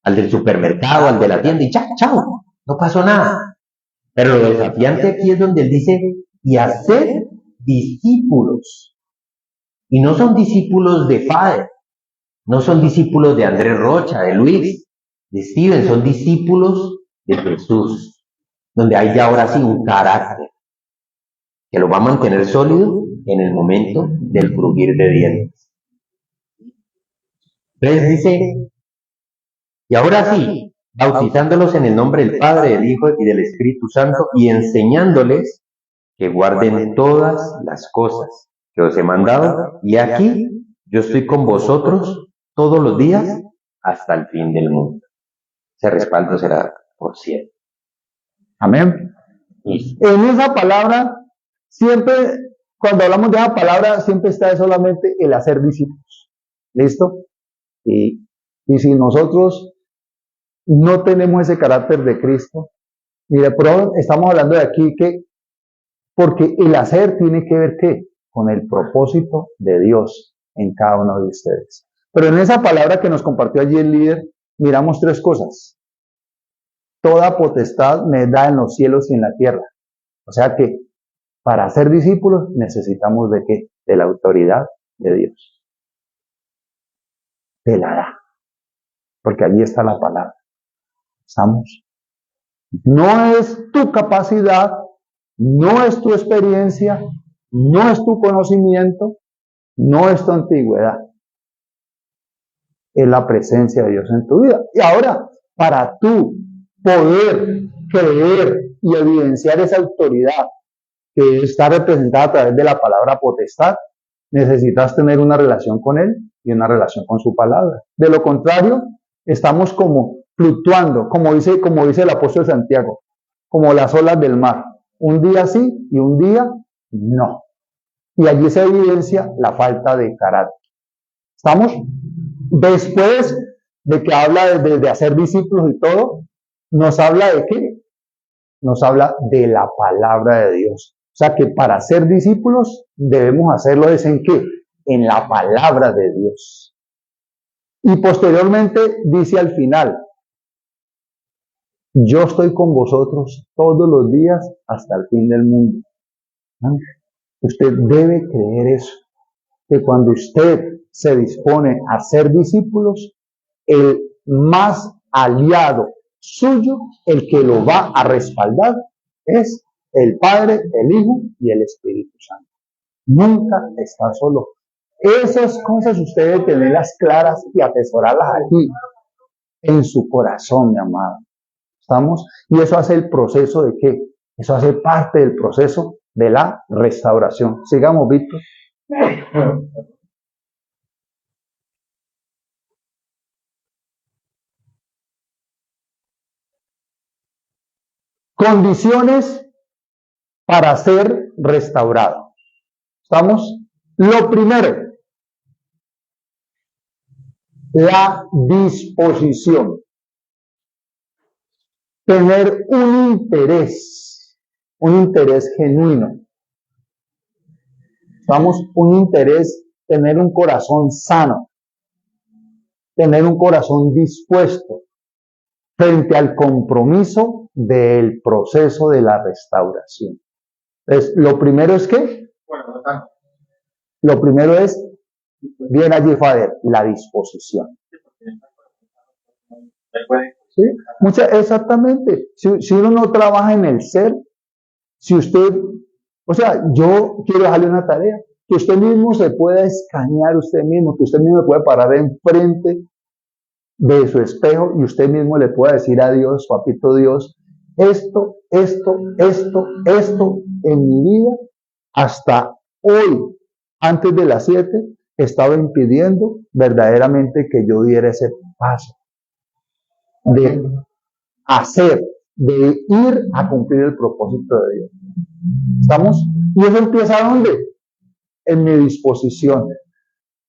al del supermercado, al de la tienda, y chao, no pasó nada. Pero lo desafiante aquí es donde él dice, y hacer discípulos. Y no son discípulos de Padre, no son discípulos de Andrés Rocha, de Luis, de Steven, son discípulos de Jesús, donde hay ya ahora sí un carácter que lo va a mantener sólido en el momento del crujir de dientes. Entonces dice, Y ahora sí, bautizándolos en el nombre del Padre, del Hijo y del Espíritu Santo, y enseñándoles que guarden todas las cosas que os he mandado, y aquí yo estoy con vosotros todos los días hasta el fin del mundo. Ese respaldo será por siempre. Amén. Listo. En esa palabra, siempre, cuando hablamos de esa palabra, siempre está solamente el hacer discípulos. ¿Listo? Y si nosotros no tenemos ese carácter de Cristo, y de pronto estamos hablando de aquí que, porque el hacer tiene que ver ¿qué? Con el propósito de Dios en cada uno de ustedes. Pero en esa palabra que nos compartió allí el líder, miramos tres cosas. Toda potestad me da en los cielos y en la tierra. O sea que para ser discípulos necesitamos ¿de qué? De la autoridad de Dios. Te la da. Porque allí está la palabra. ¿Estamos? No es tu capacidad, no es tu experiencia, no es tu conocimiento, no es tu antigüedad. Es la presencia de Dios en tu vida. Y ahora, para tú poder creer y evidenciar esa autoridad que está representada a través de la palabra potestad, necesitas tener una relación con Él y una relación con su palabra. De lo contrario, estamos como fluctuando, como dice el apóstol Santiago, como las olas del mar. Un día sí y un día no. Y allí se evidencia la falta de carácter. ¿Estamos? Después de que habla de hacer discípulos y todo, nos habla de qué? Nos habla de la palabra de Dios. O sea que para ser discípulos debemos hacerlo es en qué? En la palabra de Dios. Y posteriormente dice al final, yo estoy con vosotros todos los días hasta el fin del mundo. ¿No? Usted debe creer eso, que cuando usted se dispone a ser discípulos, el más aliado suyo, el que lo va a respaldar, es el Padre, el Hijo y el Espíritu Santo. Nunca está solo. Esas cosas usted debe tenerlas claras y atesorarlas aquí, en su corazón, mi amado. ¿Estamos? Y eso hace el proceso de ¿qué? Eso hace parte del proceso de la restauración. Sigamos, Víctor. Condiciones para ser restaurado. ¿Estamos? Lo primero, la disposición. Tener un interés genuino. ¿Estamos? Un interés, tener un corazón sano, tener un corazón dispuesto frente al compromiso del proceso de la restauración. Entonces, lo primero es ¿qué? Lo primero es, bien allí, Fader, la disposición. ¿Sí? Exactamente. Si uno no trabaja en el ser, si usted, o sea, yo quiero dejarle una tarea, que usted mismo se pueda escanear usted mismo, que usted mismo pueda parar enfrente de su espejo y usted mismo le pueda decir a Dios, papito Dios, esto en mi vida, hasta hoy, antes de las 7, estaba impidiendo verdaderamente que yo diera ese paso de hacer, de ir a cumplir el propósito de Dios. ¿Estamos? Y eso empieza ¿dónde? En mi disposición.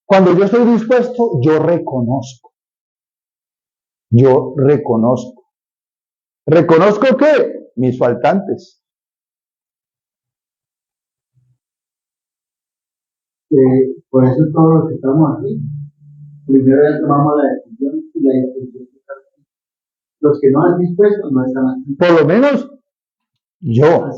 Cuando yo estoy dispuesto, yo reconozco. ¿Reconozco qué? Mis faltantes. Por eso todos los que estamos aquí, primero ya tomamos la decisión y la decisión está aquí. Los que no han dispuesto no están aquí. Por lo menos yo.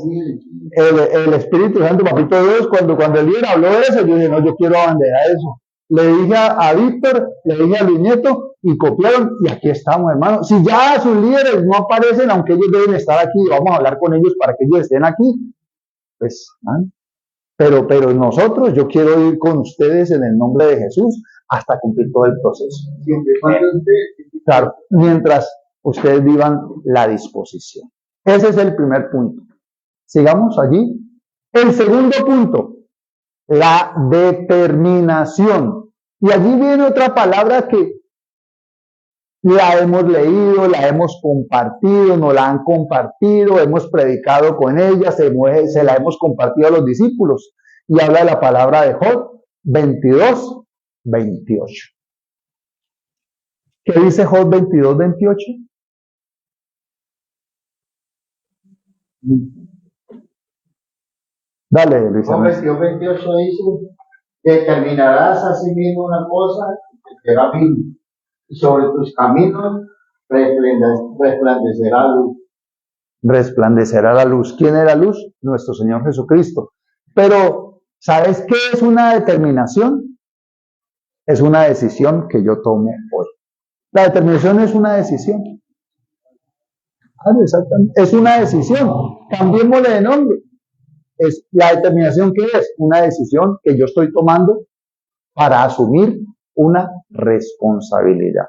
El Espíritu Santo, papito Dios, cuando el líder habló de eso, yo dije, no, yo quiero abanderar eso. Le dije a Víctor, le dije a Luis Nieto, y copiaron, y aquí estamos, hermano. Si ya sus líderes no aparecen, aunque ellos deben estar aquí, vamos a hablar con ellos para que ellos estén aquí, pues, ¿no? Pero nosotros, yo quiero ir con ustedes en el nombre de Jesús hasta cumplir todo el proceso. Siempre y cuando usted Claro, mientras ustedes vivan la disposición. Ese es el primer punto. Sigamos allí. El segundo punto, la determinación. Y allí viene otra palabra que la hemos leído, la hemos compartido, nos la han compartido, hemos predicado con ella, se la hemos compartido a los discípulos. Y habla de la palabra de Job 22, 28. ¿Qué dice Job 22, 28? Dale, Luis. Job 22, 28 dice, determinarás a sí mismo una cosa que será firme, y sobre tus caminos resplandecerá luz. Resplandecerá la luz. ¿Quién es la luz? Nuestro Señor Jesucristo. Pero, ¿sabes qué es una determinación? Es una decisión que yo tomo hoy. La determinación es una decisión. Exactamente. Es una decisión. Cambiémosle de nombre. Es la determinación que es una decisión que yo estoy tomando para asumir una responsabilidad.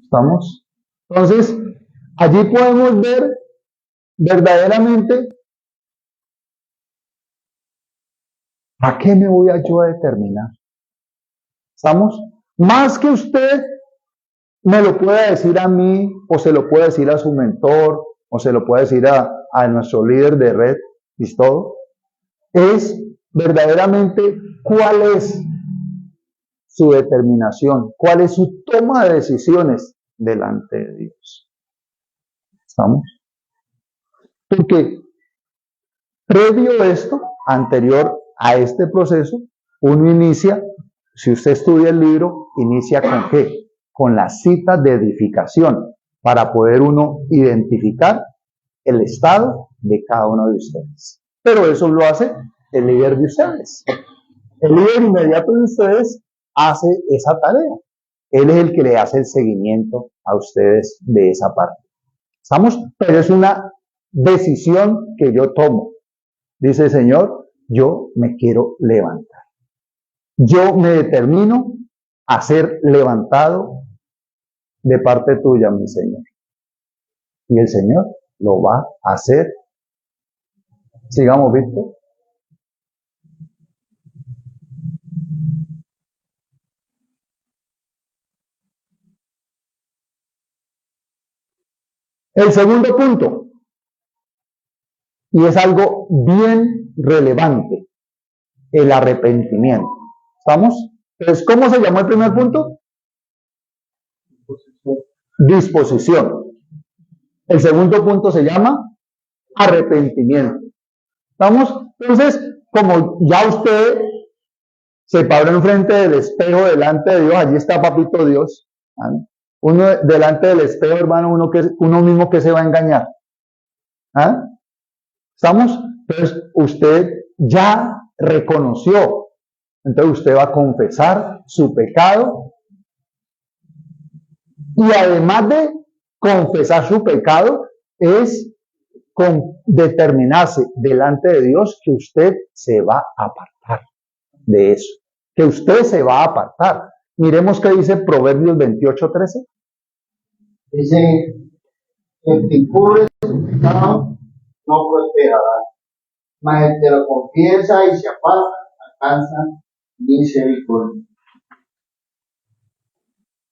¿Estamos? Entonces, allí podemos ver verdaderamente a qué me voy yo a determinar. ¿Estamos? Más que usted me lo pueda decir a mí, o se lo puede decir a su mentor, o se lo puede decir a nuestro líder de red, y todo, es verdaderamente cuál es su determinación, cuál es su toma de decisiones delante de Dios. ¿Estamos? Porque previo a esto, anterior a este proceso, uno inicia, si usted estudia el libro, inicia con ¿qué? Con la cita de edificación, para poder uno identificar el estado de cada uno de ustedes. Pero eso lo hace el líder de ustedes. El líder inmediato de ustedes hace esa tarea. Él es el que le hace el seguimiento a ustedes de esa parte. ¿Estamos? Pero es una decisión que yo tomo. Dice el Señor, yo me quiero levantar. Yo me determino a ser levantado de parte tuya, mi Señor. Y el Señor lo va a hacer. Sigamos, Víctor. El segundo punto, y es algo bien relevante, el arrepentimiento. ¿Estamos? Entonces, ¿cómo se llamó el primer punto? Disposición. El segundo punto se llama arrepentimiento. ¿Estamos? Entonces, como ya usted se paró enfrente del espejo delante de Dios, allí está Papito Dios. ¿Vale? Uno delante del espejo, hermano, uno mismo que se va a engañar. ¿Ah? ¿Estamos? Entonces, usted ya reconoció. Entonces, usted va a confesar su pecado. Y además de confesar su pecado, es determinarse delante de Dios que usted se va a apartar de eso. Que usted se va a apartar. Miremos qué dice Proverbios 28:13. Dice, el que cubre su pecado no prosperará, mas el que lo confiesa y se aparta alcanza misericordia.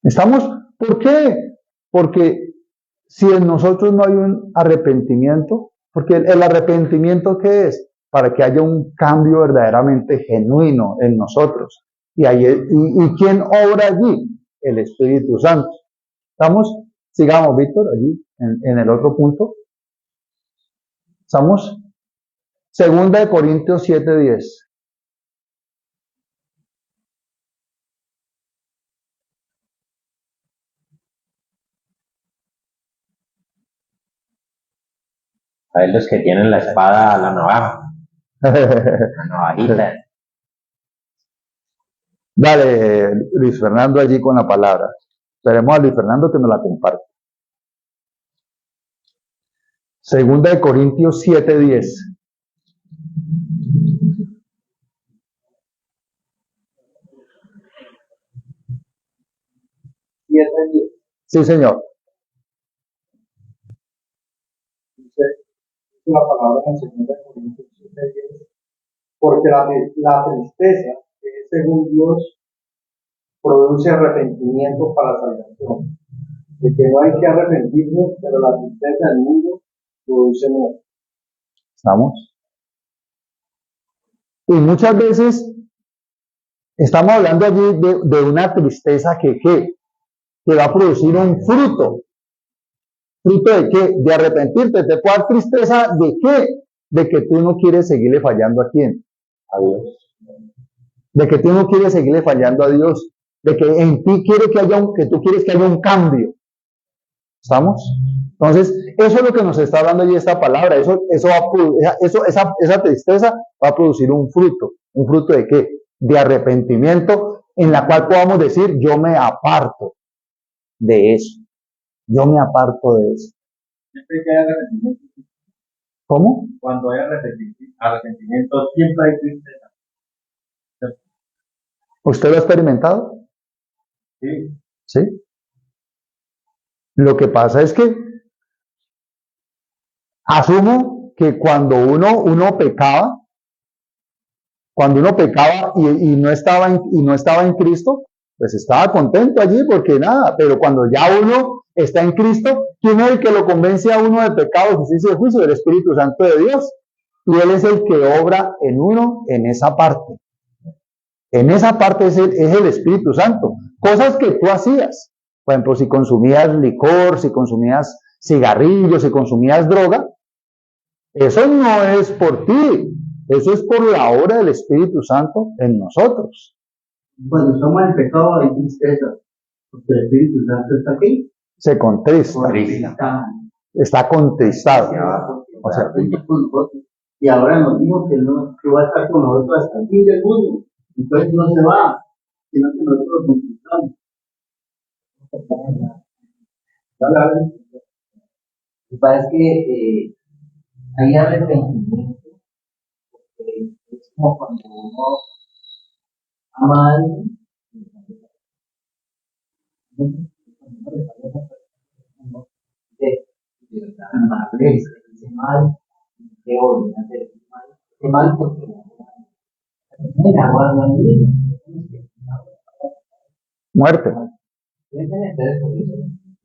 ¿Estamos? ¿Por qué? Porque si en nosotros no hay un arrepentimiento, porque el arrepentimiento ¿qué es? Para que haya un cambio verdaderamente genuino en nosotros. ¿Y quién obra allí? El Espíritu Santo. ¿Estamos? Sigamos, Víctor, allí, en el otro punto. ¿Estamos? 2 Corintios 7:10. A ver, los que tienen la espada, la navaja, la navajita. Dale, Luis Fernando, allí con la palabra. Esperemos a Luis Fernando que nos la comparte. 2 Corintios 7:10. Sí, señor. Dice la palabra en 2 Corintios 7:10, porque la tristeza, que es según Dios, produce arrepentimiento para salvación. De que no hay que arrepentirse, pero la tristeza del mundo produce muerte. ¿Estamos? Y muchas veces estamos hablando allí de una tristeza que va a producir un fruto. ¿Fruto de qué? De arrepentirte. ¿Te puede dar tristeza de qué? De que tú no quieres seguirle fallando a quién? A Dios. De que tú no quieres seguirle fallando a Dios. De que en ti que tú quieres que haya un cambio. ¿Estamos? Entonces, eso es lo que nos está hablando allí esta palabra. Esa tristeza va a producir un fruto. ¿Un fruto de qué? De arrepentimiento, en la cual podamos decir, yo me aparto de eso. Yo me aparto de eso. Siempre que hay arrepentimiento. ¿Cómo? Cuando hay arrepentimiento, siempre hay tristeza. ¿Usted lo ha experimentado? Sí. ¿Sí? Lo que pasa es que asumo que cuando uno pecaba y no estaba en Cristo, pues estaba contento allí porque nada, pero cuando ya uno está en Cristo, ¿quién es el que lo convence a uno de pecado, justicia y juicio? El Espíritu Santo de Dios. Y Él es el que obra en uno en esa parte. En esa parte es el Espíritu Santo. Cosas que tú hacías. Por ejemplo, si consumías licor, si consumías cigarrillos, si consumías droga, eso no es por ti. Eso es por la obra del Espíritu Santo en nosotros. Cuando estamos en pecado hay tristeza, porque el Espíritu Santo está aquí. Se contrista. Está contristado. O sea, y ahora nos dijo que va a estar con nosotros hasta el fin del mundo. Entonces no se va, sino que nosotros lo conquistamos. Lo que pasa es que hay arrepentimiento, porque es como cuando uno ama a alguien, de amarle, se dice mal, de odio, de mal porque mira, guarda el mismo. muerte. Deben tener por eso,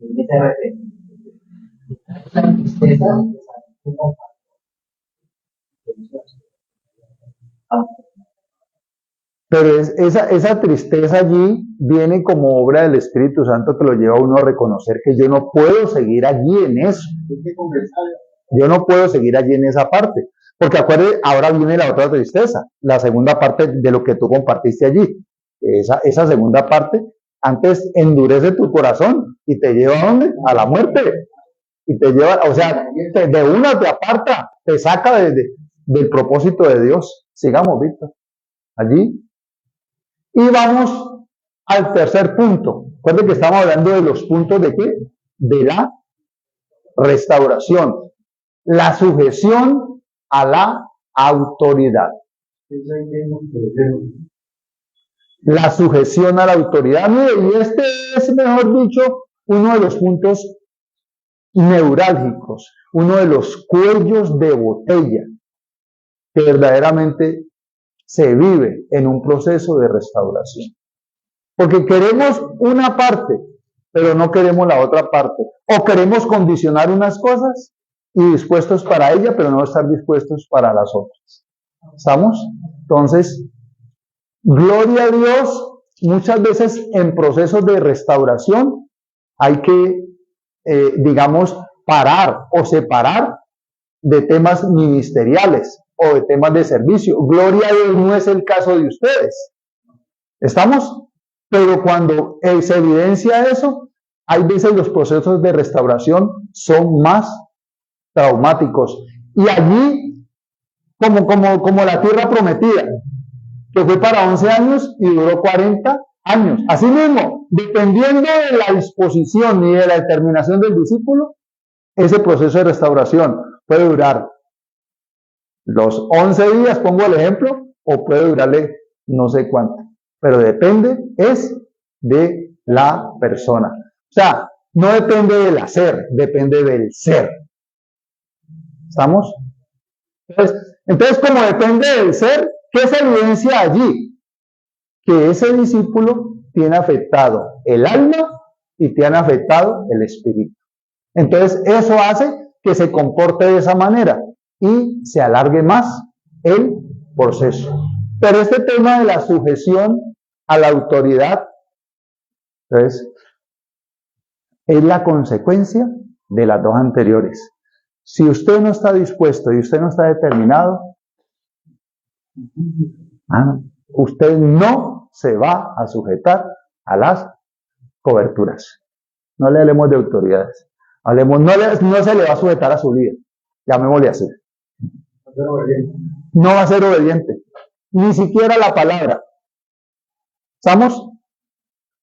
en ese arrepentimiento. La tristeza Pero esa tristeza allí viene como obra del Espíritu Santo que lo lleva a uno a reconocer que yo no puedo seguir allí en eso. Yo no puedo seguir allí en esa parte. Porque acuérdate, ahora viene la otra tristeza, la segunda parte de lo que tú compartiste allí. Esa segunda parte, antes endurece tu corazón y te lleva ¿a dónde? A la muerte. Y te lleva, o sea, de una te aparta, te saca del propósito de Dios. Sigamos, Víctor. Allí. Y vamos al tercer punto. Recuerden que estamos hablando de los puntos de qué? De la restauración. La sujeción a la autoridad. La sujeción a la autoridad. Mire, y este es, mejor dicho, uno de los puntos neurálgicos, uno de los cuellos de botella que verdaderamente se vive en un proceso de restauración. Porque queremos una parte, pero no queremos la otra parte. O queremos condicionar unas cosas y dispuestos para ella, pero no estar dispuestos para las otras. ¿Estamos? Entonces, gloria a Dios, muchas veces en procesos de restauración hay que, digamos, parar o separar de temas ministeriales o de temas de servicio. Gloria a Dios, no es el caso de ustedes. ¿Estamos? Pero cuando se evidencia eso, hay veces los procesos de restauración son más traumáticos. Y allí, como la tierra prometida, que fue para 11 años y duró 40 años. Asimismo, dependiendo de la disposición y de la determinación del discípulo, ese proceso de restauración puede durar los 11 días, pongo el ejemplo, o puede durarle no sé cuánto. Pero depende, es de la persona. O sea, no depende del hacer, depende del ser. ¿Estamos? Entonces, como depende del ser, ¿qué se evidencia allí? Que ese discípulo tiene afectado el alma y tiene afectado el espíritu. Entonces, eso hace que se comporte de esa manera y se alargue más el proceso. Pero este tema de la sujeción a la autoridad, entonces, es la consecuencia de las dos anteriores. Si usted no está dispuesto y usted no está determinado, usted no se va a sujetar a las coberturas. No le hablemos de autoridades. Hablemos, no se le va a sujetar a su líder. Llamémosle así. No va a ser obediente. Ni siquiera la palabra. ¿Estamos?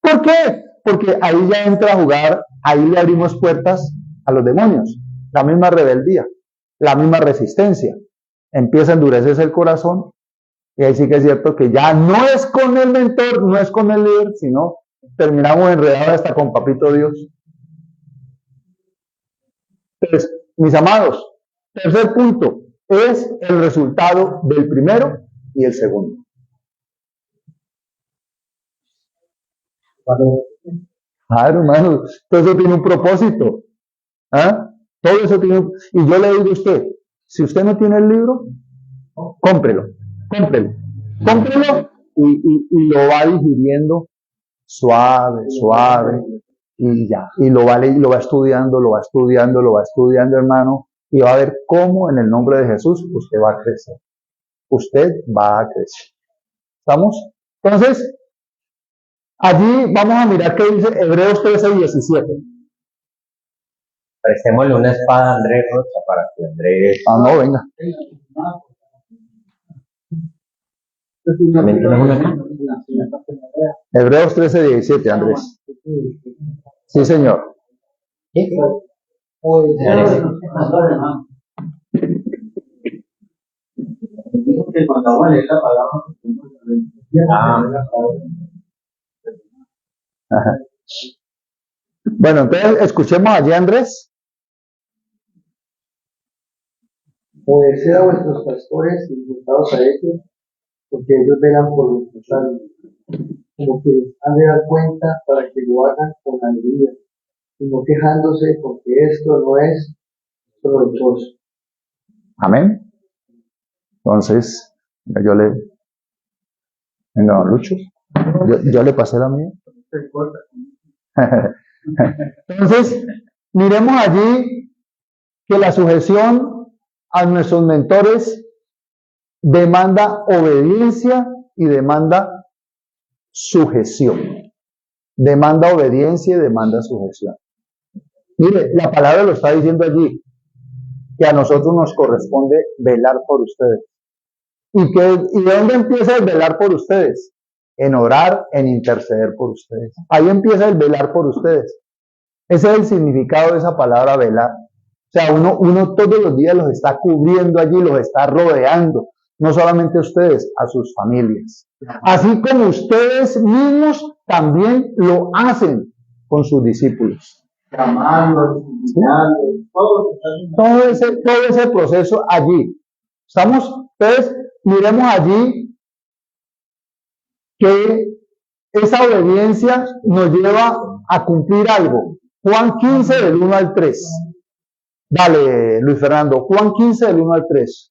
¿Por qué? Porque ahí ya entra a jugar, ahí le abrimos puertas a los demonios. La misma rebeldía, la misma resistencia. Empieza a endurecerse el corazón y ahí sí que es cierto que ya no es con el mentor, no es con el líder, sino terminamos enredados hasta con Papito Dios. Entonces, mis amados, tercer punto, es el resultado del primero y el segundo. Hermano, todo eso tiene un propósito. Todo eso tiene y yo le digo a usted, si usted no tiene el libro, cómprelo y lo va digiriendo suave, y ya, y lo va estudiando, hermano, y va a ver cómo en el nombre de Jesús usted va a crecer. ¿Estamos? Entonces, allí vamos a mirar qué dice Hebreos 13:17. Prestémosle una espada a Andrés Rocha para que Andrés... No, venga. ¿También tienes una acá? Hebreos 13:17, Andrés. Sí, señor. Ajá. Bueno, entonces escuchemos allí, Andrés. Obedecer a vuestros pastores y juntados a ellos, porque ellos velan por vuestras almas, como que han de dar cuenta para que lo hagan con alegría, y no quejándose, porque esto no es provechoso. Amén. Entonces, venga, don Lucho, yo le pasé la mía. Entonces, miremos allí que la sujeción a nuestros mentores demanda obediencia y demanda sujeción. Demanda obediencia y demanda sujeción. Mire, la palabra lo está diciendo allí, que a nosotros nos corresponde velar por ustedes. ¿Y de dónde empieza el velar por ustedes? En orar, en interceder por ustedes. Ahí empieza el velar por ustedes. Ese es el significado de esa palabra velar. O sea, uno todos los días los está cubriendo allí, los está rodeando. No solamente a ustedes, a sus familias. Así como ustedes mismos también lo hacen con sus discípulos. Llamarlos, todo ese proceso allí. ¿Estamos? Entonces, miremos allí que esa obediencia nos lleva a cumplir algo. Juan 15 del 1 al 3. Dale, Luis Fernando. Juan 15 del 1 al 3.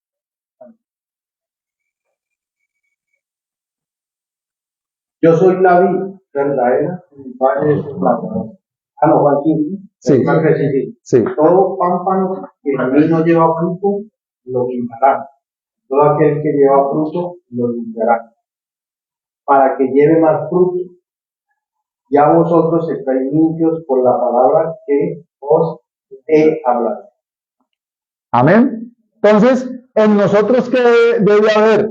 Yo soy la vid verdadera, mi padre es el labrador. Juan 15. Sí. Todo pámpano que a mí no lleva fruto, lo quitará. Todo aquel que lleva fruto, lo limpiará. Para que lleve más fruto. Ya vosotros estáis limpios por la palabra que os he hablado. Amén. Entonces, en nosotros, ¿qué debe haber?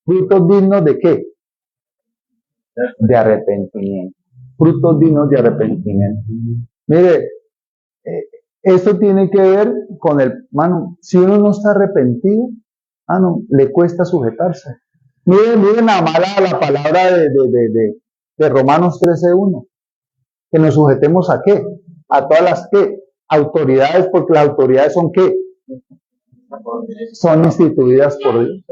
¿Frutos dignos de qué? De arrepentimiento. Frutos dignos de arrepentimiento. Mire, esto tiene que ver con mano, si uno no está arrepentido, No, le cuesta sujetarse. Miren nada más la palabra de Romanos 13:1, que nos sujetemos ¿a qué? A todas las ¿qué? Autoridades, porque las autoridades son ¿qué? Son instituidas por Dios.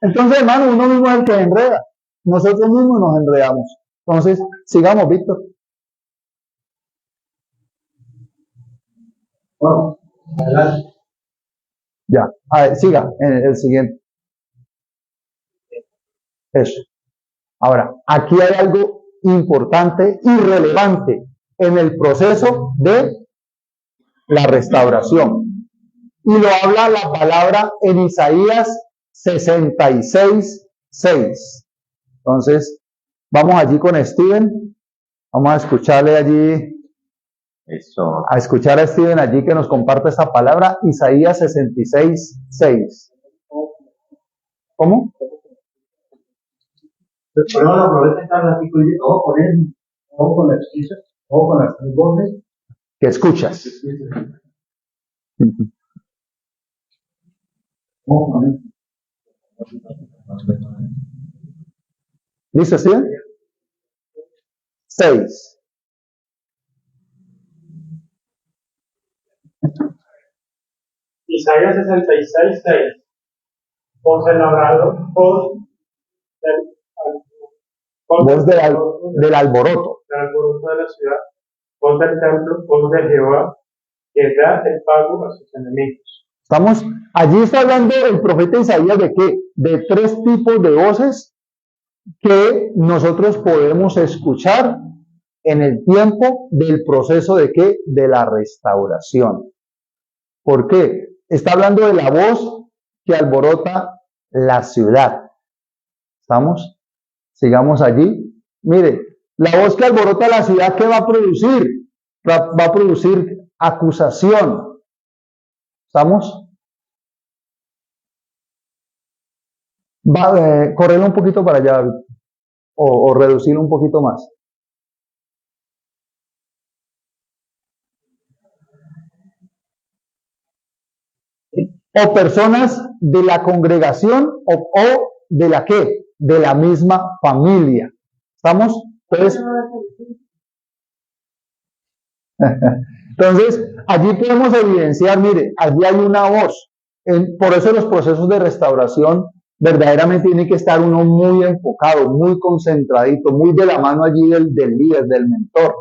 Entonces, hermano, uno mismo es el que se enreda. Nosotros mismos nos enredamos. Entonces, sigamos, Víctor. Bueno, adelante. Ya, a ver, siga en el siguiente. Eso. Ahora, aquí hay algo importante y relevante en el proceso de la restauración. Y lo habla la palabra en Isaías 66:6. Entonces, vamos allí con Steven. Vamos a escucharle allí, Eso. a escuchar a Steven allí que nos comparte esta palabra, Isaías 66:6. ¿Cómo? Pero ahora aprovecha cada ratito y dice, ojo con él, ojo con las chisas, ojo con las tres voces. Que escuchas. Ojo con él. ¿Listo, Steven? 6. Isaías 66:6. Voz del labrador, voz Voz del alboroto. del alboroto de la ciudad, voz del templo, voz de Jehová, que da el pago a sus enemigos. Estamos, allí está hablando el profeta Isaías de qué? De 3 tipos de voces que nosotros podemos escuchar en el tiempo del proceso de qué? De la restauración. ¿Por qué? Está hablando de la voz que alborota la ciudad. ¿Estamos? Sigamos allí. Mire, la voz que alborota la ciudad, ¿qué va a producir? Va a producir acusación. ¿Estamos? Correrlo un poquito para allá o reducirlo un poquito más. O personas de la congregación o de la ¿qué? De la misma familia. ¿Estamos? Entonces, allí podemos evidenciar, mire, allí hay una voz. Por eso los procesos de restauración verdaderamente tiene que estar uno muy enfocado, muy concentradito, muy de la mano allí del líder, del mentor.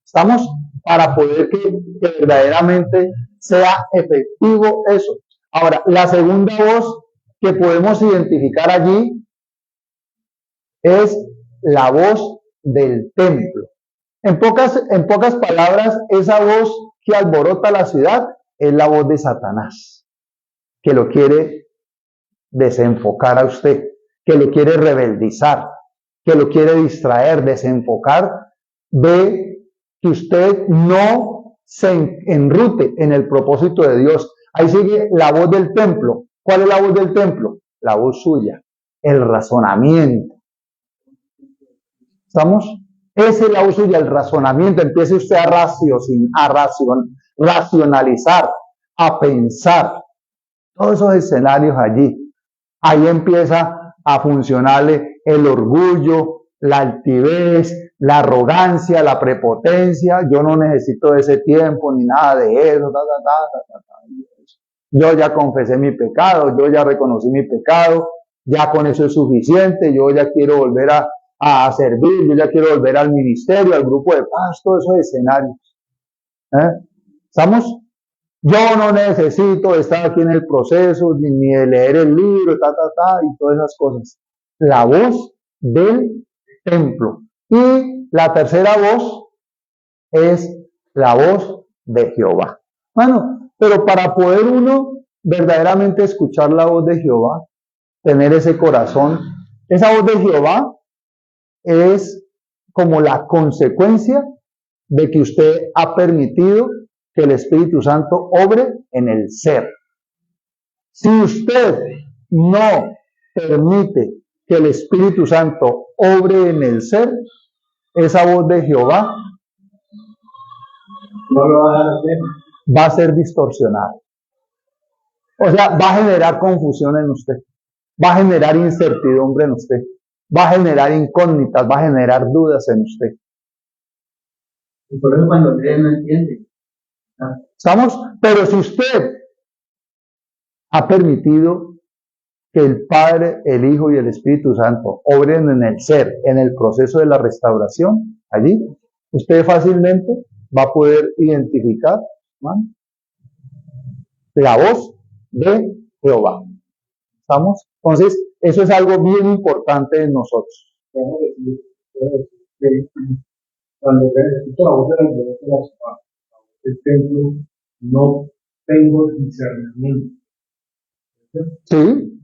¿Estamos? Para poder que verdaderamente sea efectivo eso. Ahora, la segunda voz que podemos identificar allí es la voz del templo. En pocas palabras, esa voz que alborota la ciudad es la voz de Satanás, que lo quiere desenfocar a usted, que lo quiere rebeldizar, que lo quiere distraer, desenfocar de que usted no se enrute en el propósito de Dios. Ahí sigue la voz del templo. ¿Cuál es la voz del templo? La voz suya, el razonamiento. ¿Estamos? Esa es la voz suya, el razonamiento. Empiece usted a racionalizar, a pensar. Todos esos escenarios allí. Ahí empieza a funcionarle el orgullo, la altivez, la arrogancia, la prepotencia. Yo no necesito de ese tiempo ni nada de eso. Yo ya confesé mi pecado, yo ya reconocí mi pecado, ya con eso es suficiente, yo ya quiero volver a servir, yo ya quiero volver al ministerio, al grupo de paz, todos esos escenarios. ¿Estamos? Yo no necesito estar aquí en el proceso, ni de leer el libro, y todas esas cosas. La voz del templo. Y la tercera voz es la voz de Jehová. Bueno, pero para poder uno verdaderamente escuchar la voz de Jehová, tener ese corazón, esa voz de Jehová es como la consecuencia de que usted ha permitido que el Espíritu Santo obre en el ser. Si usted no permite que el Espíritu Santo obre en el ser, esa voz de Jehová No lo van a hacer. va a ser distorsionada. O sea, va a generar confusión en usted, va a generar incertidumbre en usted, va a generar incógnitas, va a generar dudas en usted. Y por eso cuando lee no entiende. ¿Estamos? Pero si usted ha permitido que el Padre, el Hijo y el Espíritu Santo obren en el ser, en el proceso de la restauración, allí, usted fácilmente va a poder identificar, ¿no?, la voz de Jehová. ¿Estamos? Entonces, eso es algo bien importante en nosotros. Déjame decir que cuando escucho la voz de la voz del templo, no tengo discernimiento. Sí,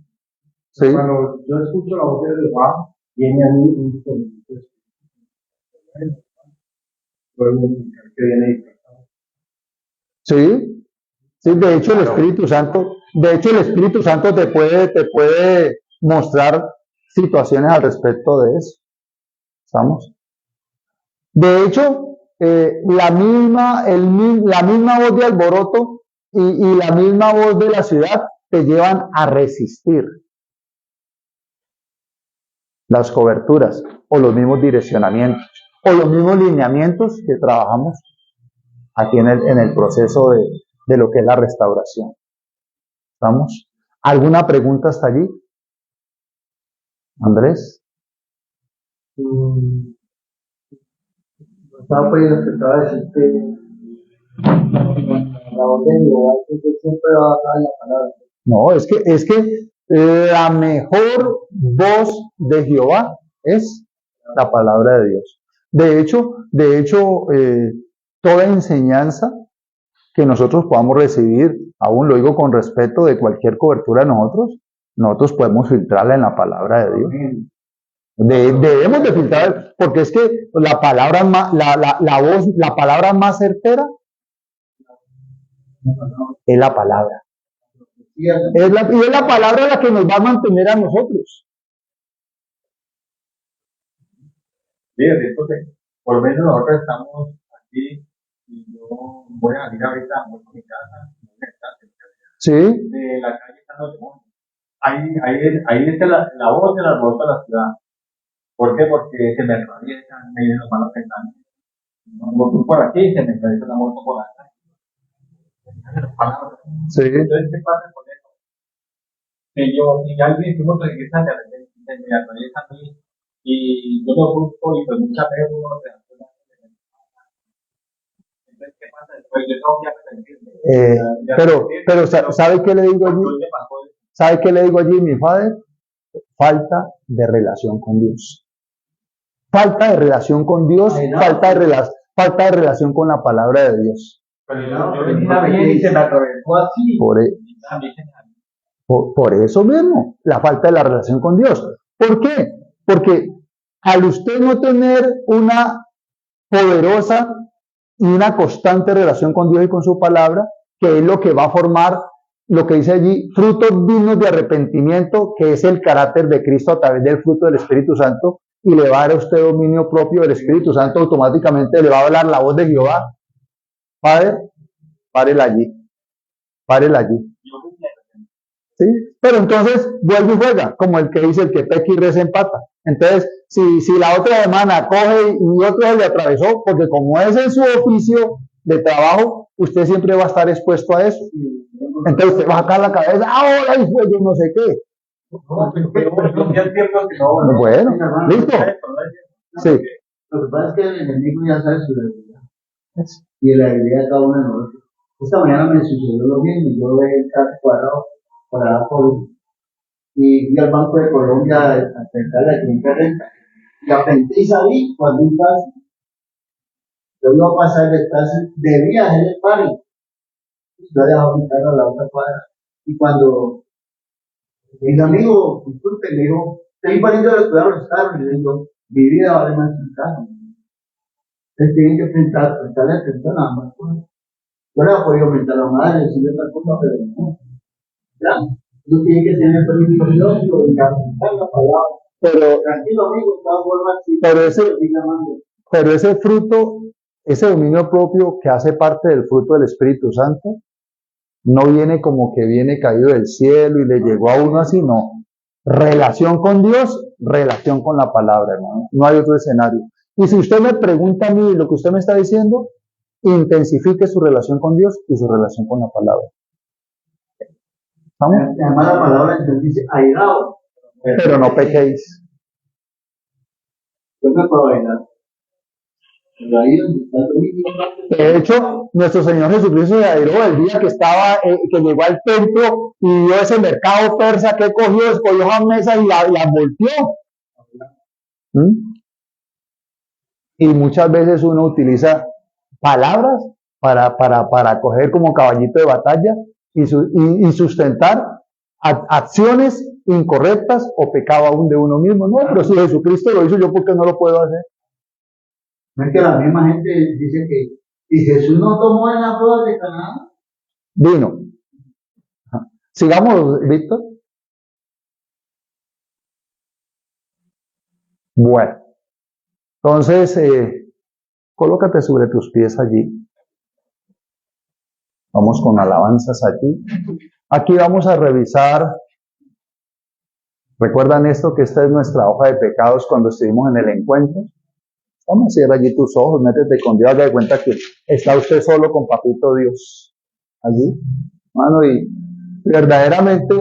sí, Cuando yo escucho la voz de Jehová, viene a mí un discernimiento espiritual. Puedo identificar que viene disfrazado. sí. Sí, de hecho el Espíritu Santo te puede mostrar situaciones al respecto de eso. ¿Estamos? De hecho, la misma voz de alboroto y la misma voz de la ciudad te llevan a resistir las coberturas o los mismos direccionamientos o los mismos lineamientos que trabajamos aquí en el proceso de lo que es la restauración. ¿Estamos? ¿Alguna pregunta hasta allí? Andrés. Estaba pues intentaba decir que la voz de Jehová siempre va a dar la palabra. No, es que la mejor voz de Jehová es la palabra de Dios. De hecho, toda enseñanza que nosotros podamos recibir, aún lo digo con respeto de cualquier cobertura de nosotros podemos filtrarla en la palabra de Dios. Debemos de filtrar, porque es que la palabra la palabra más certera es la palabra. Y es la palabra la que nos va a mantener a nosotros. Fíjate, entonces, por lo menos nosotros estamos aquí y yo voy a salir ahorita, voy a mi casa, Sí. de la calle San José. Ahí está la voz de la voz de la ciudad. ¿Por qué? Porque se me atraviesan, me vienen los malos pensamientos. No, por aquí se me atraviesa la moto por acá. Sí. Entonces, ¿qué pasa con eso? Si alguien, si uno regresa de repente, se me atraviesa a mí y yo lo busco y pues muchas veces uno no se da cuenta. Entonces, ¿qué pasa después? Yo tengo que arrepentirme. Pero ¿sabe qué le digo allí? ¿Sabe qué le digo allí, mi padre? Falta de relación con Dios. Falta de relación con Dios, falta de relación con la palabra de Dios. Pero yo venía bien y se me atravesó así. Por eso mismo, la falta de la relación con Dios. ¿Por qué? Porque al usted no tener una poderosa y una constante relación con Dios y con su palabra, que es lo que va a formar lo que dice allí, frutos dignos de arrepentimiento, que es el carácter de Cristo a través del fruto del Espíritu Santo, y le va a dar a usted dominio propio del Espíritu Santo, automáticamente le va a hablar la voz de Jehová. Padre, párela allí. ¿Sí? Pero entonces vuelve y juega, como el que dice el que peca y reza empata. Entonces, si la otra semana coge y otro le atravesó, porque como ese es su oficio de trabajo, usted siempre va a estar expuesto a eso. Entonces usted va a sacar la cabeza, ahora y fue yo no sé qué. Bueno, listo. Sí. Lo que pasa es que el enemigo ya sabe su debilidad. Y la debilidad de cada uno de nosotros. Esta mañana me sucedió lo mismo. Yo dejé el carro cuadrado y fui al Banco de Colombia a enfrentar la cliente renta. Y apreté y salí cuando un taxi. Yo iba a pasar de taxi, debía hacer el pari. Yo dejaba mi carro a la otra cuadra. Y cuando mi amigo, disculpe, me dijo, estoy poniendo de cuidar los carros. Y le digo, mi vida vale más que un carro. Ustedes tienen que prestarle atención a ambas cosas. Yo le he podido aumentar la madre, decirle otra cosa, pero no. Ya, uno tiene que tener permiso de Dios y obligar la palabra. Pero, tranquilo, amigo, de todas formas, pero ese fruto, ese dominio propio que hace parte del fruto del Espíritu Santo, No viene como que viene caído del cielo y le llegó a uno así, no. Relación con Dios, relación con la palabra, hermano. No hay otro escenario. Y si usted me pregunta a mí lo que usted me está diciendo, intensifique su relación con Dios y su relación con la palabra. ¿Vamos? Además la palabra entonces dice, airado. Pero no pequéis. Yo me puedo bailar. Pero ahí donde está el dominio. De hecho, nuestro Señor Jesucristo se airó el día que estaba, que llegó al templo y vio ese mercado persa que cogió, escogió las mesas y la volteó. ¿Mm? Y muchas veces uno utiliza palabras para coger como caballito de batalla y sustentar acciones incorrectas o pecado aún de uno mismo. No, pero si Jesucristo lo hizo, ¿yo por qué no lo puedo hacer? No es que la misma gente dice que, y Jesús no tomó en las bodas de Caná. Vino. Sigamos, Víctor. Bueno, entonces, colócate sobre tus pies allí. Vamos con alabanzas aquí. Aquí vamos a revisar. ¿Recuerdan esto? Que esta es nuestra hoja de pecados cuando estuvimos en el encuentro. Vamos a cierrar allí tus ojos, métete con Dios, haga de cuenta que está usted solo con Papito Dios. Allí, hermano, y verdaderamente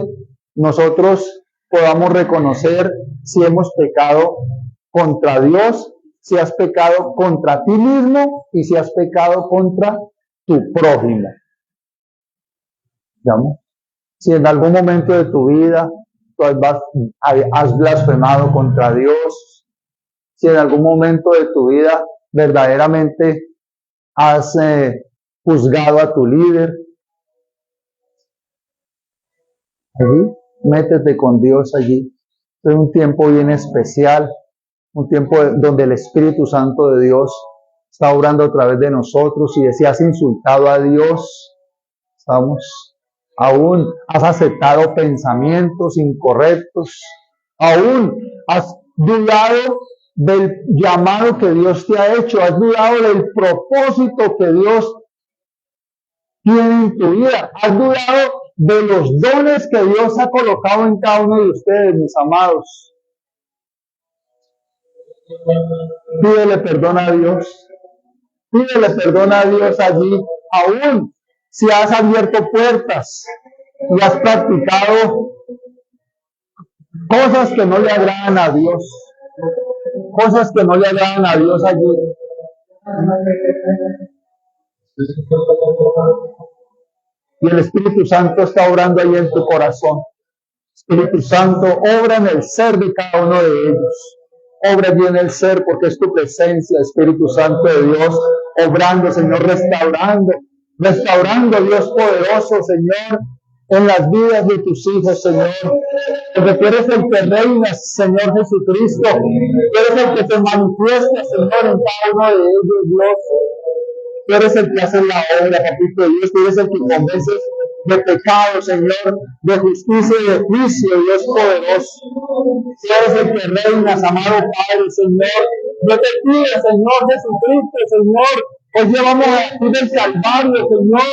nosotros podamos reconocer si hemos pecado contra Dios, si has pecado contra ti mismo y si has pecado contra tu prójimo. ¿Llamo? Si en algún momento de tu vida tú has blasfemado contra Dios, si en algún momento de tu vida verdaderamente has juzgado a tu líder, allí, métete con Dios allí. Es un tiempo bien especial, un tiempo donde el Espíritu Santo de Dios está obrando a través de nosotros. Y si has insultado a Dios, aún has aceptado pensamientos incorrectos, aún has dudado del llamado que Dios te ha hecho, has dudado del propósito que Dios tiene en tu vida, has dudado de los dones que Dios ha colocado en cada uno de ustedes, mis amados. Pídele perdón a Dios, pídele perdón a Dios allí, aún si has abierto puertas y has practicado cosas que no le agradan a Dios, cosas que no le agradan a Dios allí. Y el Espíritu Santo está obrando ahí en tu corazón. Espíritu Santo, obra en el ser de cada uno de ellos. Obra bien el ser porque es tu presencia, Espíritu Santo de Dios, obrando, Señor, restaurando, Dios poderoso, Señor, en las vidas de tus hijos, Señor. Porque tú eres el que reinas, Señor Jesucristo. Tú eres el que te manifiesta, Señor, en cada uno de ellos, Dios. Tú eres el que hace la obra, Papito Dios. Tú eres el que convences de pecado, Señor, de justicia y de juicio, Dios poderoso. Tú eres el que reinas, amado Padre, Señor. Yo te pido, Señor Jesucristo, Señor, hoy llevamos a la cruz del Calvario, Señor,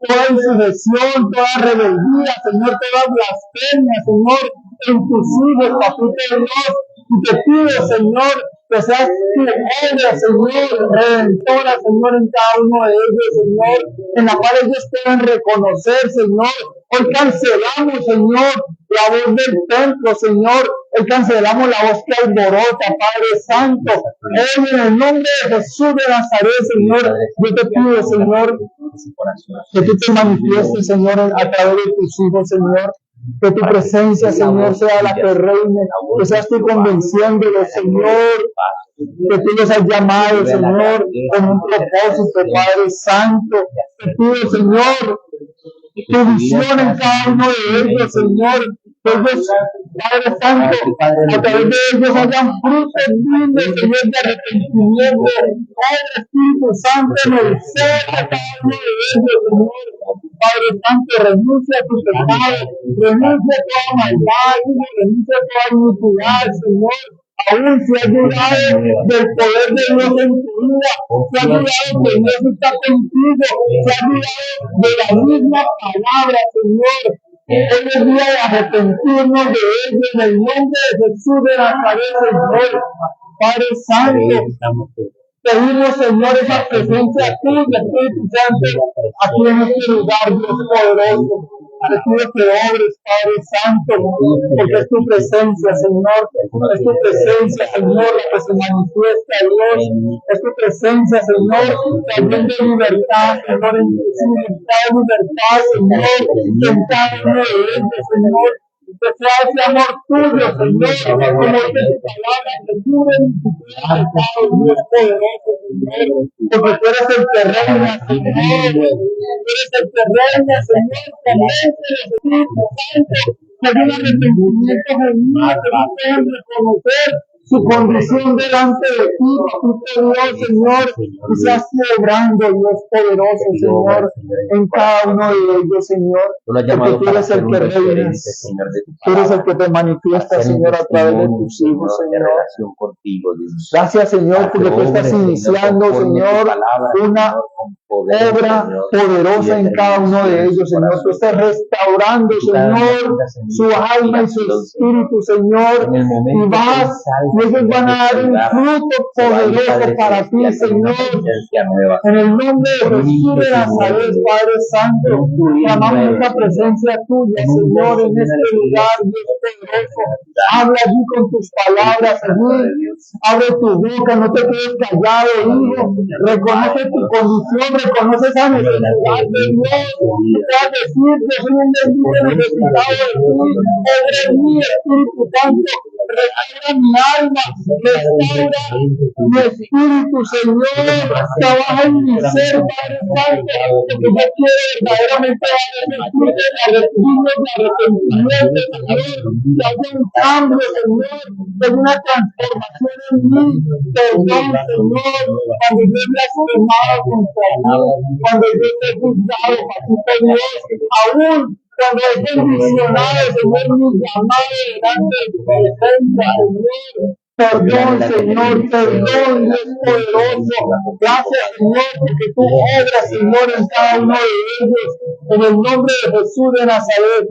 toda insurrección, toda rebeldía, Señor, toda blasfemia, Señor, en tus hijos, Papito Dios. Y te pido, Señor, que seas tu obra, Señor, redentora, Señor, en cada uno de ellos, Señor, en la cual ellos puedan reconocer, Señor. Hoy cancelamos, Señor, la voz del templo, Señor. Hoy cancelamos la voz que alborota, Padre Santo. Hoy, en el nombre de Jesús de Nazaret, Señor, yo te pido, Señor, que tú te manifiestes, Señor, a través de tus hijos, Señor. Que tu presencia, Señor, sea la que reine, que seas tú convenciéndolos, Señor, que tú los has llamado, Señor, con un propósito, Padre Santo. Te pido, Señor, tu visión en cada uno de ellos, Señor, que ellos, Padre Santo, a través de ellos hayan frutos dignos, Señor, de arrepentimiento. Padre Espíritu Santo, en el ser a cada uno de ellos, Señor. Padre Santo, renuncia a tu pecado, renuncia a toda maldad, renuncia a toda iniquidad, Señor. aún se ha dudado del poder de Dios en tu vida, se ha dudado que Dios está contigo, se ha dudado de la misma palabra, Señor. Hoy es día de arrepentirnos de ello en el nombre de Jesús de Nazaret, Señor. Padre Santo, pedimos, Señor, esa presencia tuya, Espíritu Santo, aquí en este lugar, Dios poderoso. Te pido que obres, Padre Santo, porque es tu presencia, Señor, es tu presencia, Señor, la que se manifiesta, Dios, es tu presencia, Señor, también de libertad, Señor, en tu libertad, Señor, en cada uno de ellos, Señor. Que sea ese amor tuyo, Señor, como dice tu palabra, que cubre en tu pecado, Dios poderoso, Señor, porque tú eres el que reina, Señor, tú eres el que reina, Señor, convence el Espíritu Santo, que hay un arrepentimiento genuino, que no pueden reconocer su condición delante de ti, papito Dios, Señor, y seas obrando, Dios poderoso, Señor, en cada uno de ellos, Señor, porque tú eres el que reinas, tú eres el que te manifiesta, Señor, a través de tus hijos, Señor. Gracias, Señor, porque tú estás iniciando, Señor, una obra poderosa en cada uno de ellos, Señor. Tú estás restaurando, Señor, su alma y su espíritu, Señor, y vas, y ellos van a dar un fruto poderoso para ti, Señor. En el nombre de Jesús de Nazaret, Padre Santo, clamamos esa presencia tuya, Señor, en este lugar, Dios poderoso. Habla allí con tus palabras, Señor. Abre tu boca, no te quedes callado, hijo. Reconoce tu condición, reconoce esa necesidad de Dios. Tú puedas decir, yo soy un bendito necesitado de ti. Obre en mí, Espíritu Santo. Restaura mi alma, restaura mi espíritu, Señor. Trabaja en mi ser, Padre Santo, porque yo quiero verdaderamente dar ese fruto de arrepentimiento, Señor. Que haya un cambio, Señor, que haya una transformación en mí. Perdón, Señor, cuando yo he lastimado contra ti, cuando yo te he juzgado, papito Dios, aún cuando he condicionado, Señor, mi llamado delante de tu presencia, Señor. Perdón, Señor, perdón, Dios poderoso. Gracias, Señor, porque tú obras, Señor, en cada uno de ellos. En el nombre de Jesús de Nazaret.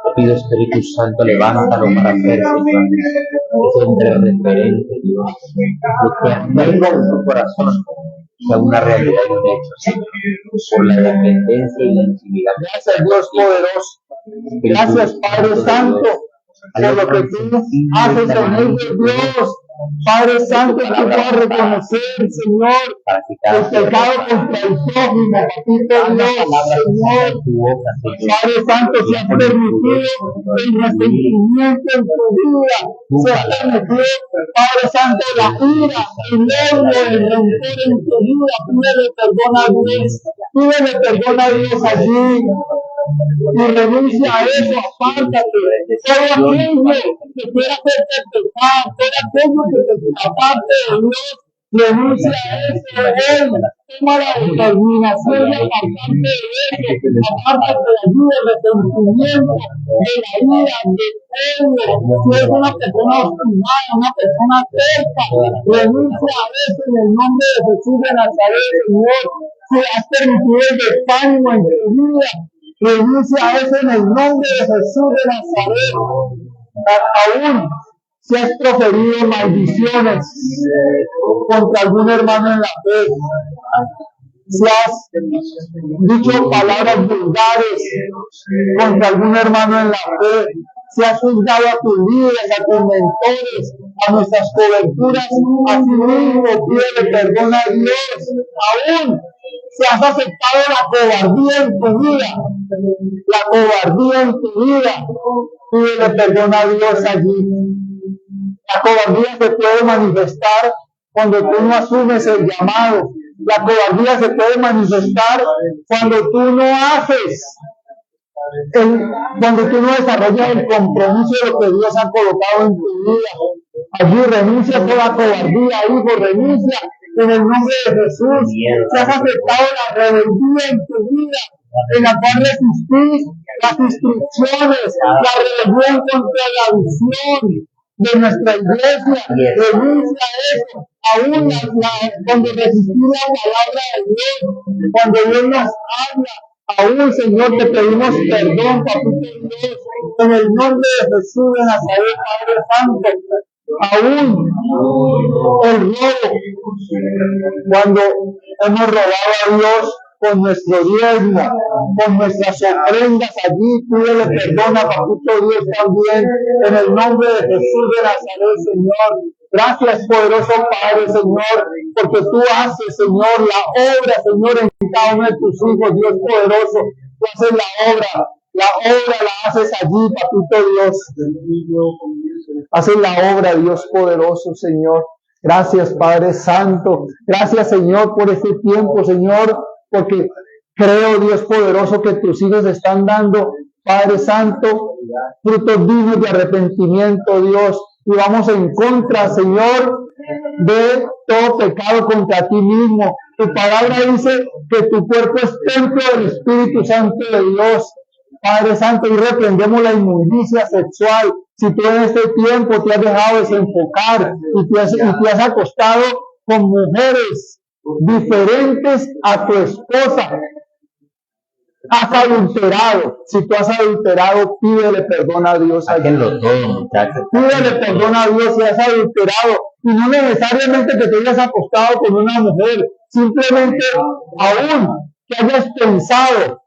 Te pido, Espíritu Santo, levántalo para hacer, Señor, ese hombre referente, Dios, lo que anhela en su corazón sea una realidad y un hecho, Señor, por la dependencia y la intimidad. Gracias, Dios poderoso. Gracias, Padre Santo, por lo que tú haces en ellos, Dios. Padre Santo, que puedas reconocer, Señor, el pecado contra el prójimo, papito Dios, Señor. Padre Santo, se ha permitido el resentimiento en tu vida, se ha permitido, Padre Santo, la ira, el odio, el rencor en tu vida. Pídele perdón a Dios, pídele perdón a Dios allí. Y renuncia a eso, apártate. Todo aquello que quiera hacerte pecar, todo aquello que te aparte de Dios, renuncia a eso hoy. Toma la determinación de apartarte de eso, apártate de allí, del resentimiento, de la ira, del odio. Si eres una persona obstinada, una persona terca, renuncia a eso en el nombre de Jesús de Nazaret, Señor. Si has permitido el desánimo en tu vida, renuncia a eso en el nombre de Jesús de Nazaret. Aún si has proferido maldiciones contra algún hermano en la fe, si has dicho palabras vulgares contra algún hermano en la fe, si has juzgado a tus líderes, a tus mentores, a nuestras coberturas, a ti mismo, pídele perdón a Dios. Aún si has aceptado la cobardía en tu vida, pídele perdón a Dios allí. La cobardía se puede manifestar cuando tú no asumes el llamado. La cobardía se puede manifestar cuando tú no haces, cuando tú no desarrollas el compromiso de lo que Dios ha colocado en tu vida. Allí renuncia a toda cobardía, hijo, renuncia en el nombre de Jesús. Si has aceptado la rebeldía en tu vida, en la cual resistís las instrucciones, la rebelión contra la visión de nuestra iglesia. Renuncia a eso. Aún cuando resistimos la palabra de Dios, cuando Dios nos habla, aún, Señor, te pedimos perdón, papito Dios, en el nombre de Jesús de Nazaret, Padre Santo. Aún el robo, cuando hemos robado a Dios con nuestro diezmo, con nuestras ofrendas allí, pídele perdón a papito Dios también, en el nombre de Jesús de Nazaret, Señor. Gracias, poderoso Padre, Señor, porque tú haces, Señor, la obra, Señor, en cada uno de tus hijos, Dios poderoso. Tú haces la obra la haces allí, papito Dios. Haces la obra, Dios poderoso, Señor. Gracias, Padre Santo. Gracias, Señor, por este tiempo, Señor, porque creo, Dios poderoso, que tus hijos están dando, Padre Santo, frutos dignos de arrepentimiento, Dios. Y vamos en contra, Señor, de todo pecado contra ti mismo. Tu palabra dice que tu cuerpo es templo del Espíritu Santo de Dios. Padre Santo, y reprendemos la inmundicia sexual. Si tú en este tiempo te has dejado desenfocar y te has acostado con mujeres diferentes a tu esposa, has adulterado. Si tú has adulterado, pídele perdón a Dios. Háganlo todo, muchachos. Pídele perdón a Dios si has adulterado. Y no necesariamente que te hayas acostado con una mujer, simplemente aún que hayas pensado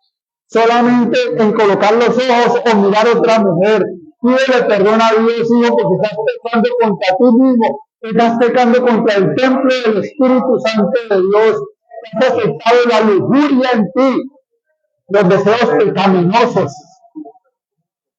solamente en colocar los ojos o mirar a otra mujer. Pídele perdón a Dios, hijo, porque estás pecando contra ti mismo. Estás pecando contra el templo del Espíritu Santo de Dios. Has aceptado la lujuria en ti, los deseos pecaminosos.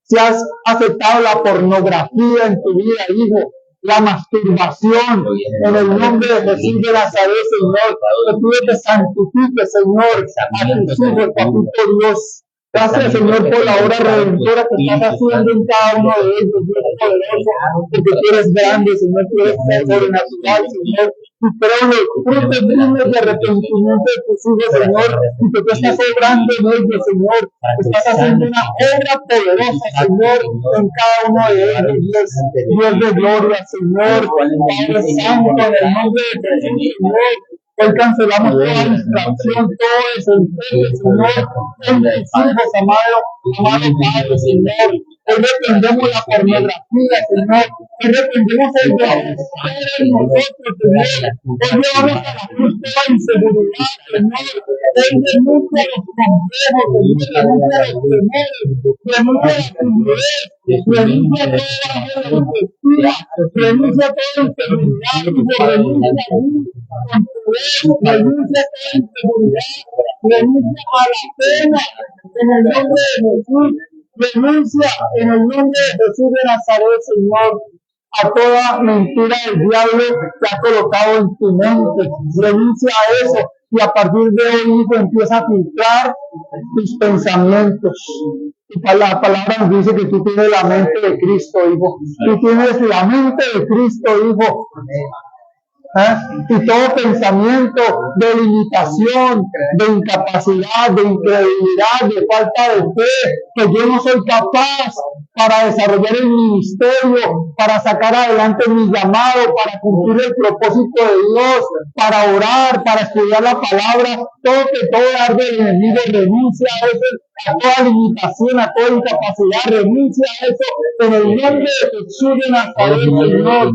Si has aceptado la pornografía en tu vida, hijo, la masturbación, en el nombre de Jesús de Nazaret, Señor, te pido que santifique, Señor, a tus hijos, papito Dios. Gracias, Señor, por la obra redentora que estás haciendo en cada uno de ellos, Dios poderoso, porque tú eres grande, Señor, tú eres sobrenatural, Señor. Y creo los frutos dignos de arrepentimiento de tus hijos, Señor, y que tú estás obrando en ellos, Señor. Estás haciendo una obra poderosa, Señor, en cada uno de ellos, Dios. Dios de gloria, Señor, Padre Santo, en el nombre de Jesús, Señor. Hoy cancelamos toda distracción, todo desempeño, Señor, en tus hijos, amado Padre, Señor. Hoy reprendemos la pornografía, Señor. Hoy reprendemos el desespero en nosotros, Señor. Hoy llevamos a la cruz toda inseguridad, Señor. Hoy denuncia los complejos, Señor. Denuncia los temores. Denuncia la timidez. Renuncia toda la autoestima. Renuncia toda inseguridad. Renuncia a mí. Renuncia a toda inseguridad. Renuncia a la pena. En el nombre de Jesús. Renuncia en el nombre de Jesús de Nazaret, Señor, a toda mentira del diablo que ha colocado en tu mente. Renuncia a eso y a partir de hoy, hijo, empieza a filtrar tus pensamientos. Y la palabra nos dice que tú tienes la mente de Cristo, hijo. Tú tienes la mente de Cristo, hijo. Y todo pensamiento de limitación, de incapacidad, de incredulidad, de falta de fe, que yo no soy capaz para desarrollar el ministerio, para sacar adelante mi llamado, para cumplir el propósito de Dios, para orar, para estudiar la palabra, todo arde del enemigo, renuncia a eso, a toda limitación, a toda incapacidad, renuncia a eso en el nombre de Jesús de Nazaret, Señor.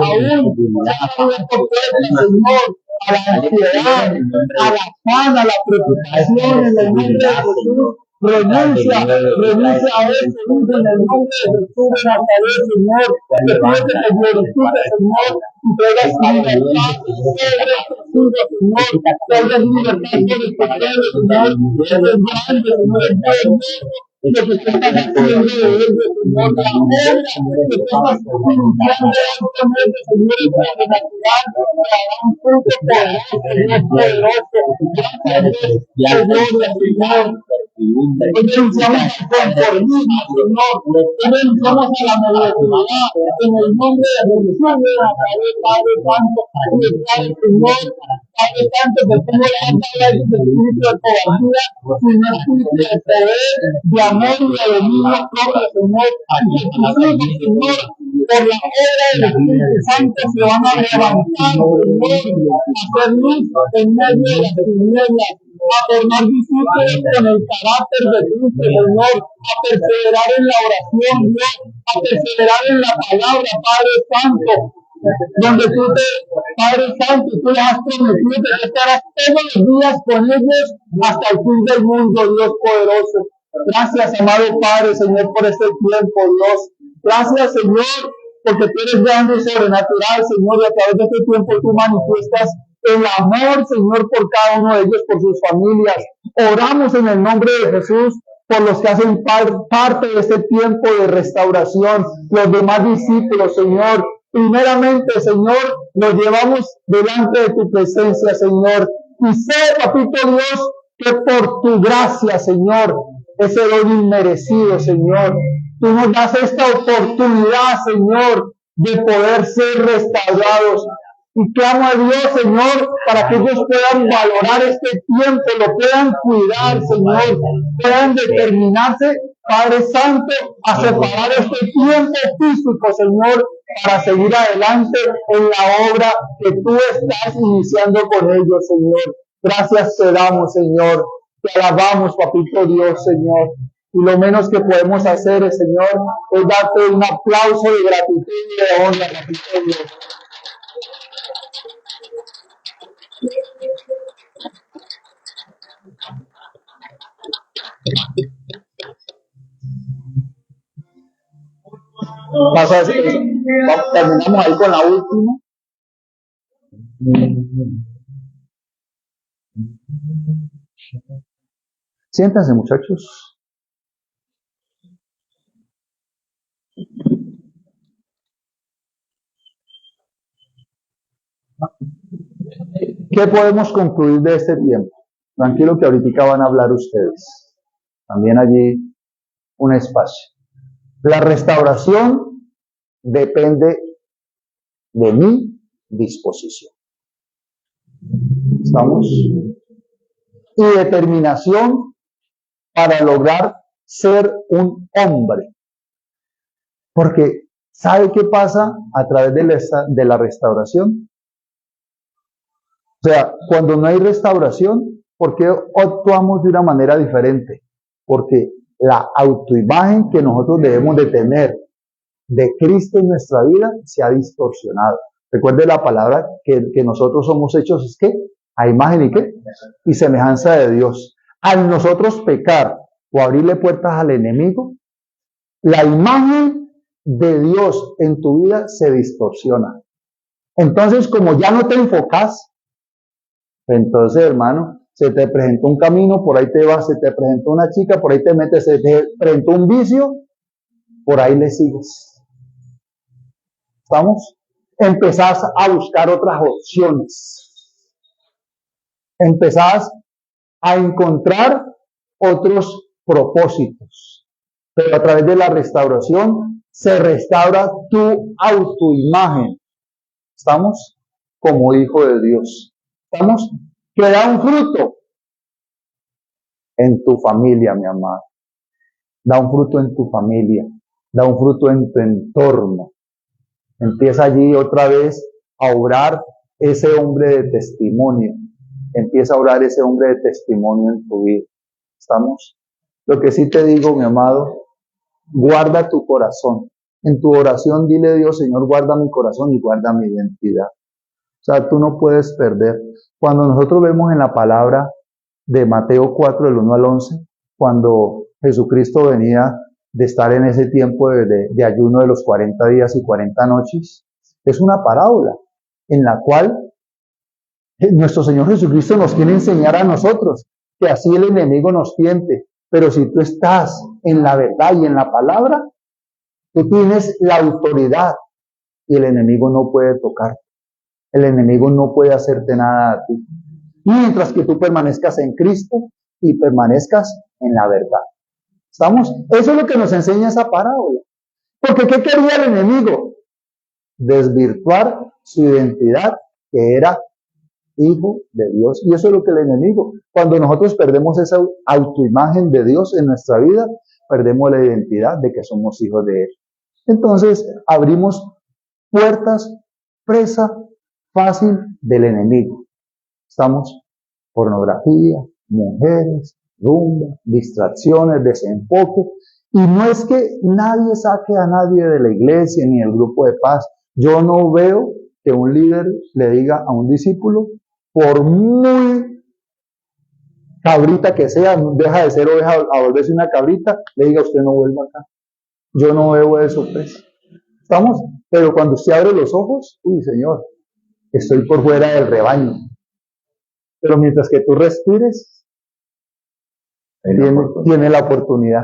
Aún Señor, a la ansiedad, al afán, a la preocupación, en el nombre de Jesús. Renuncia a eso, en el nombre de Jesús de Nazaret, Señor. Te pido que te glorifiques, Señor, y traigas libertad sobre Jesús, Señor. Traigas libertad sobre tu pueblo, Señor. Eres grande, Señor, es poderoso. Lo que tú estás haciendo de ellos, Señor, la obra que tú estás iniciando ampliamente, Señor, es sobrenatural, para un fruto poderoso, Dios poderoso. Gracias, Dios, Señor. Renunciamos al conformismo, Señor. Renunciamos a la mediocridad. En el nombre de Jesús, Padre Santo, Señor, Padre Santo, que tú no le has dado a ellos espíritu de cobardía, sino espíritu de poder, de amor y de dominio propio, Señor. Y que tus hijos, Señor, por la obra del Espíritu Santo se van a levantar, Señor, a hacer luz en medio de las tinieblas, a formar discípulos con el carácter de Cristo, Señor, a perseverar en la oración, Dios, a perseverar en la palabra, Padre Santo, donde tú Padre Santo, tú les has prometido que estarás todos los días con ellos hasta el fin del mundo, Dios poderoso. Gracias, amado Padre, Señor, por este tiempo, Dios. Gracias, Señor, porque tú eres grande y sobrenatural, Señor, y a través de este tiempo tú manifiestas el amor, Señor, por cada uno de ellos, por sus familias. Oramos en el nombre de Jesús por los que hacen parte de este tiempo de restauración, los demás discípulos, Señor. Primeramente, Señor, nos llevamos delante de tu presencia, Señor. Y sé, papito Dios, que por tu gracia, Señor, ese don inmerecido, Señor, tú nos das esta oportunidad, Señor, de poder ser restaurados. Y clamo a Dios, Señor, para que ellos puedan valorar este tiempo, lo puedan cuidar, Señor, puedan determinarse, Padre Santo, a separar este tiempo físico, Señor, para seguir adelante en la obra que tú estás iniciando con ellos, Señor. Gracias te damos, Señor. Te alabamos, papito Dios, Señor. Y lo menos que podemos hacer, Señor, es darte un aplauso de gratitud y de honra, papito Dios. Terminamos ahí con la última. Siéntanse, muchachos. ¿Qué podemos concluir de este tiempo? Tranquilo que ahorita van a hablar ustedes. También allí un espacio. La restauración depende de mi disposición. ¿Estamos? Y determinación para lograr ser un hombre. Porque, ¿sabe qué pasa a través de la restauración? O sea, cuando no hay restauración, ¿por qué actuamos de una manera diferente? Porque la autoimagen que nosotros debemos de tener de Cristo en nuestra vida se ha distorsionado. Recuerde la palabra que nosotros somos hechos, ¿es qué? A imagen y qué? Y semejanza de Dios. Al nosotros pecar o abrirle puertas al enemigo, la imagen de Dios en tu vida se distorsiona. Entonces, como ya no te enfocas, entonces, hermano, se te presentó un camino, por ahí te vas, se te presentó una chica, por ahí te metes, se te presentó un vicio, por ahí le sigues. ¿Estamos? Empezás a buscar otras opciones. Empezás a encontrar otros propósitos. Pero a través de la restauración se restaura tu autoimagen. ¿Estamos? Como hijo de Dios. ¿Estamos? Que da un fruto en tu familia, mi amado. Da un fruto en tu familia. Da un fruto en tu entorno. Empieza allí otra vez a obrar ese hombre de testimonio. Empieza a obrar ese hombre de testimonio en tu vida. ¿Estamos? Lo que sí te digo, mi amado, guarda tu corazón. En tu oración dile a Dios, Señor, guarda mi corazón y guarda mi identidad. O sea, tú no puedes perder. Cuando nosotros vemos en la palabra de Mateo 4, del 1 al 11, cuando Jesucristo venía de estar en ese tiempo de ayuno de los 40 días y 40 noches, es una parábola en la cual nuestro Señor Jesucristo nos quiere enseñar a nosotros que así el enemigo nos tiente, pero si tú estás en la verdad y en la palabra, tú tienes la autoridad y el enemigo no puede tocarte. El enemigo no puede hacerte nada a ti. Mientras que tú permanezcas en Cristo y permanezcas en la verdad. ¿Estamos? Eso es lo que nos enseña esa parábola. Porque ¿qué quería el enemigo? Desvirtuar su identidad, que era hijo de Dios. Y eso es lo que el enemigo, cuando nosotros perdemos esa autoimagen de Dios en nuestra vida, perdemos la identidad de que somos hijos de Él. Entonces abrimos puertas, presa fácil del enemigo. Estamos pornografía, mujeres, rumba, distracciones, desenfoque. Y no es que nadie saque a nadie de la iglesia ni del grupo de paz. Yo no veo que un líder le diga a un discípulo, por muy cabrita que sea, deja de ser oveja a volverse una cabrita, le diga, usted no vuelva acá. Yo no veo eso, pues. ¿Estamos? Pero cuando usted abre los ojos, uy, Señor, estoy por fuera del rebaño. Pero mientras que tú respires, tiene la oportunidad.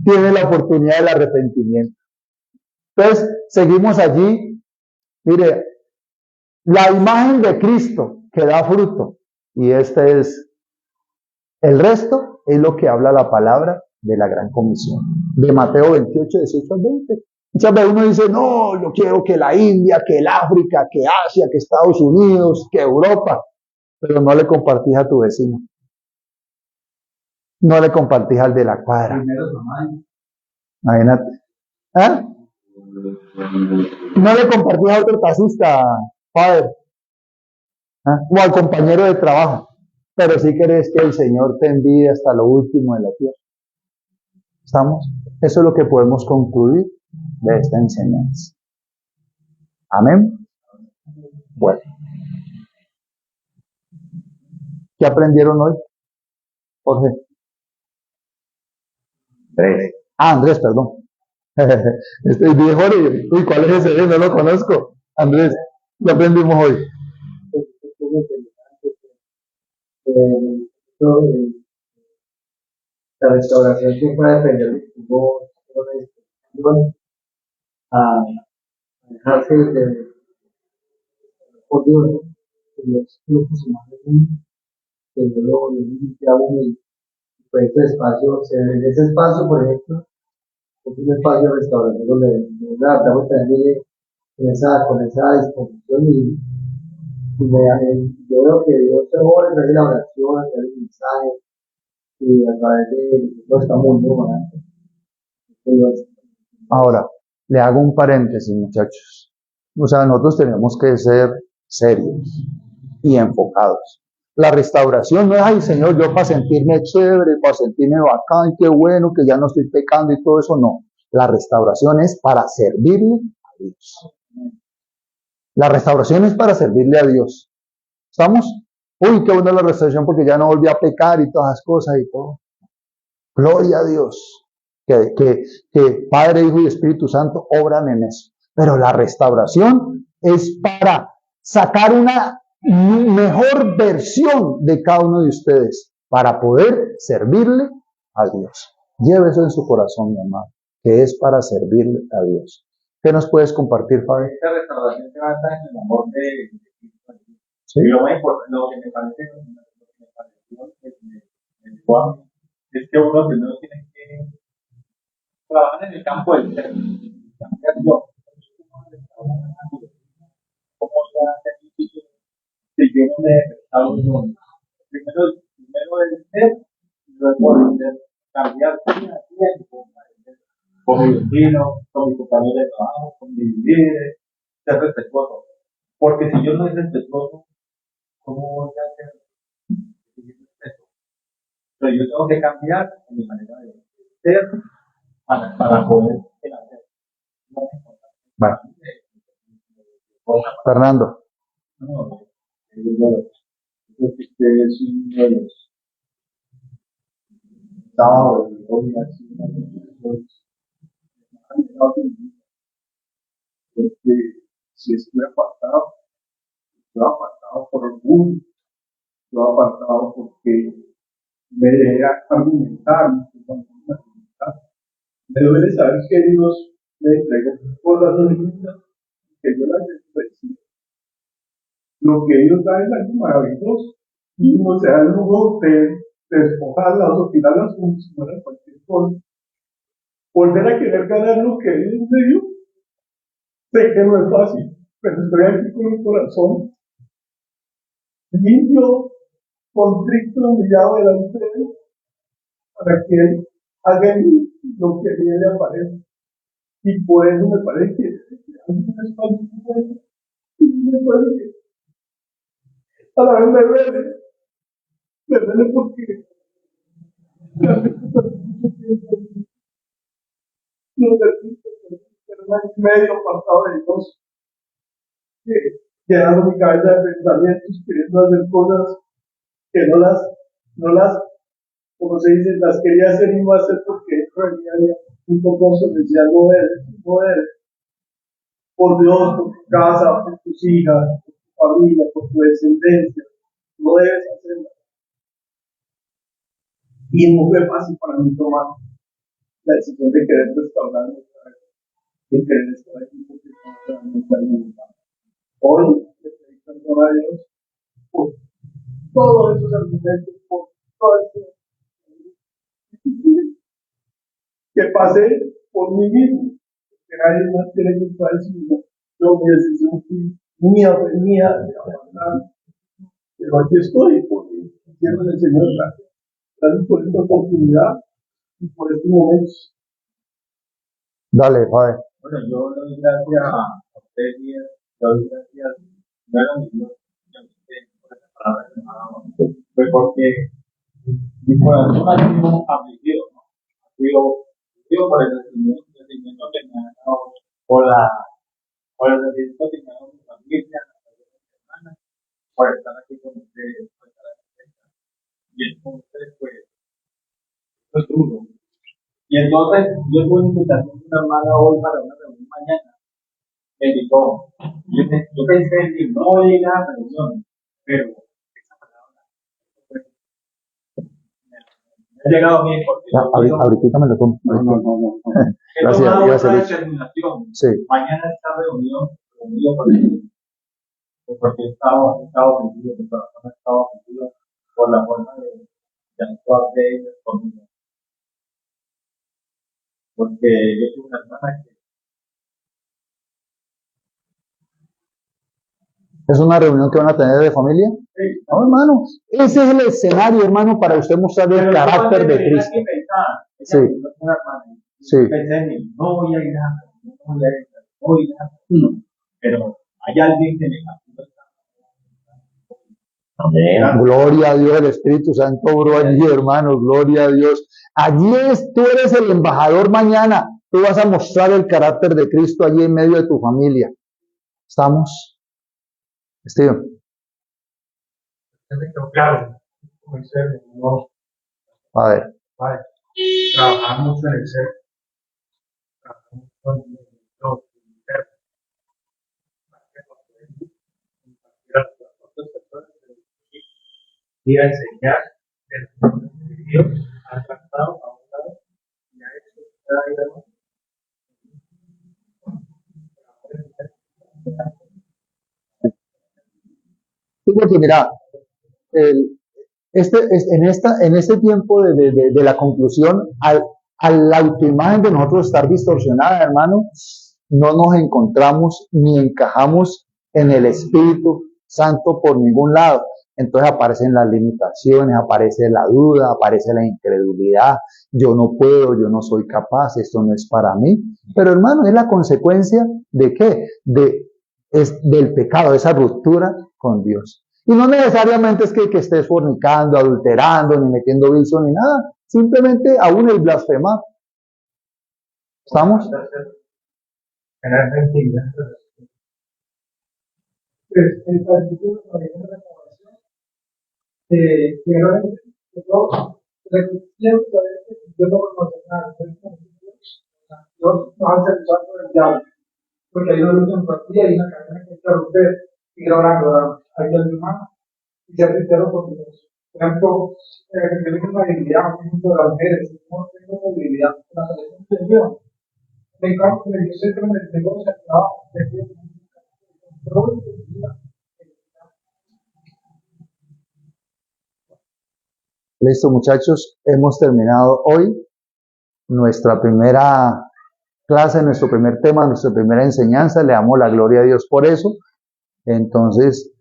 Tiene la oportunidad del arrepentimiento. Entonces, seguimos allí. Mire, la imagen de Cristo que da fruto. Y este es el resto, es lo que habla la palabra de la Gran Comisión. De Mateo 28, 18 al 20. Muchas veces uno dice, no, yo quiero que la India, que el África, que Asia, que Estados Unidos, que Europa. Pero no le compartís a tu vecino. No le compartís al de la cuadra. Imagínate. ¿Ah? No le compartís a otro taxista, padre. ¿Ah? O al compañero de trabajo. Pero sí querés que el Señor te envíe hasta lo último de la tierra. ¿Estamos? Eso es lo que podemos concluir de esta enseñanza. Amén. Bueno. ¿Qué aprendieron hoy, Jorge? Andrés, perdón. Estoy bien, Jorge. Uy, ¿cuál es ese? No lo conozco. Andrés, ¿qué aprendimos hoy? La restauración siempre va a depender de a dejarse de por Dios, que Dios lo que se manda que Dios lo limpia a uno y pues ese espacio, en ese espacio, por ejemplo, es un espacio de restauración donde adaptamos también con esa disposición y yo veo que Dios se obra a través de la oración, a través del mensaje y a través de todo está muy bueno. Ahora, le hago un paréntesis, muchachos. O sea, nosotros tenemos que ser serios y enfocados. La restauración no es, ay, Señor, yo para sentirme chévere, para sentirme bacán, qué bueno, que ya no estoy pecando y todo eso, no. La restauración es para servirle a Dios. La restauración es para servirle a Dios. ¿Estamos? Uy, qué buena la restauración porque ya no volví a pecar y todas las cosas y todo. Gloria a Dios. Que Padre, Hijo y Espíritu Santo obran en eso. Pero la restauración es para sacar una mejor versión de cada uno de ustedes para poder servirle a Dios. Lleve eso en su corazón, mi amado, que es para servirle a Dios. ¿Qué nos puedes compartir, Padre? Esta restauración se basa en el amor de Cristo. ¿Sí? Y lo más importante, lo que me pareció Juan, es que uno primero tiene que trabajar en el campo del ser. Cambiar yo. ¿Cómo se hace si yo no me restauro? Primero el ser, y luego el ser. Cambiar día a día con mi vecino, con mi compañero de trabajo, con mis líderes, ser respetuoso. Porque si yo no soy respetuoso, ¿cómo voy a hacer? Pero yo tengo que cambiar mi manera de ser para poder hacer. Bueno. Fernando. No, creo que usted es uno de los sábados, porque si estoy apartado por orgullo, estoy apartado porque me dejé argumentar, me duele saber que Dios me entregó cosas lindas que yo las desprecio. Lo que Dios da es algo maravilloso y uno se da el lujo de despojarlas o tirarlas como si fuera cualquier cosa, volver a querer ganar lo que Dios me dio, sé que no es fácil, pero estoy aquí con un corazón limpio, contrito, humillado delante de Él, para que Él haga en mí lo que a Él le aparece. Y por eso me parece que es un espacio muy bueno. Y me parece que a la vez me duele porque no permite ser un año y medio apartado de Dios, llenando mi cabeza de pensamientos, queriendo hacer cosas que no las, como se dice, las quería hacer y no hacer porque venía un poco decía, no eres, por Dios, por tu casa, por tus hijas, por tu familia, por tu descendencia, no debes hacerlo. Y no fue fácil para mí tomar la decisión de querer restaurar de querer estar aquí porque estaba realmente alimentado. Hoy le pedí perdón a Dios por todos esos argumentos, por todo esto que pasé por mí mismo, que nadie más tiene culpa de eso. Yo mi decisión fue mía, de abandonar. Pero aquí estoy, porque quiero el Señor, gracias por esta oportunidad y por estos momentos. Dale, Padre. Bueno, yo le doy gracias a ustedes, le doy gracias, bueno, a mi Dios, por esta palabra que me ha dado. Fue porque mi corazón ha sido afligido, ¿no? Ha sido por el sentimiento que me ha dado, por el sentimiento que me ha dado mi familia, mi hermana, por estar aquí con ustedes, por estar aquí. Y entonces, pues, esto es duro. Y entonces, yo tuve una invitación de una hermana hoy para una reunión mañana. Me invitó. Yo pensé que no voy a ir a la reunión, pero esa palabra pues, me ha llegado a mí porque Ahorita me lo tomo. No. he Gracias, tomado gracias, otra Luis. determinación. Sí. Mañana esta reunión porque estaba ofendido, mi corazón estaba ofendido por la forma de actuar de ellos conmigo. Porque yo tuve una hermana que ¿Es una reunión que van a tener de familia? sí, No, hermano. Ese es el escenario, hermano, para usted mostrar el carácter de Cristo. Sí. Una hermana. Sí. Pensé en mí, no voy a ir a no voy a ir a no voy a ir a pero hay alguien que me captura. Amén. Gloria a Dios, el Espíritu Santo obró allí, hermano, gloria a Dios. Allí tú eres el embajador mañana. Tú vas a mostrar el carácter de Cristo allí en medio de tu familia. ¿Estamos? Steven. Claro, como dice no, A ver. trabajar mucho en el ser, trabajar mucho en los ser, y a enseñar el nombre de Dios, ha tratado a un lado y ha hecho cada día más. Sí, porque mira, en este tiempo de la conclusión, a la autoimagen de nosotros estar distorsionada, hermano, no nos encontramos ni encajamos en el Espíritu Santo por ningún lado. Entonces aparecen las limitaciones, aparece la duda, aparece la incredulidad. Yo no puedo, yo no soy capaz, esto no es para mí. Pero hermano, es la consecuencia de ¿qué? Del pecado, de esa ruptura con Dios. Y no necesariamente es que estés fornicando, adulterando, ni metiendo vicio, ni nada. Simplemente aún el blasfemar. ¿Estamos? Tener tranquilidad. Pues el partido de la renovación, que realmente yo siempre yo no conozco nada, yo no hace el salto del diablo, porque hay una luz en partida y una cadena que hay que romper y lograr hay alguien más y ser sincero con Dios. Por ejemplo, yo tengo una debilidad, por ejemplo, de las mujeres, no tengo una debilidad, una selección de Dios. Me encanta, yo sé que me tengo que trabajo, Listo, muchachos, hemos terminado hoy nuestra primera clase, nuestro primer tema, nuestra primera enseñanza. Le damos la gloria a Dios por eso. Entonces,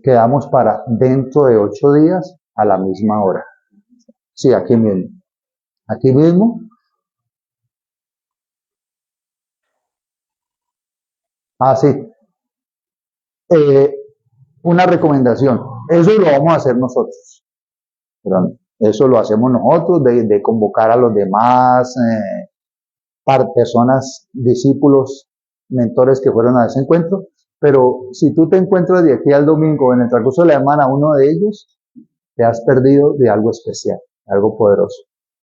quedamos para dentro de 8 días a la misma hora. Sí, aquí mismo. Aquí mismo. Ah, sí. Una recomendación. Eso lo vamos a hacer nosotros. Perdón. Eso lo hacemos nosotros, de convocar a los demás, personas, discípulos, mentores que fueron a ese encuentro. Pero si tú te encuentras de aquí al domingo, en el transcurso de la semana, uno de ellos, te has perdido de algo especial, algo poderoso.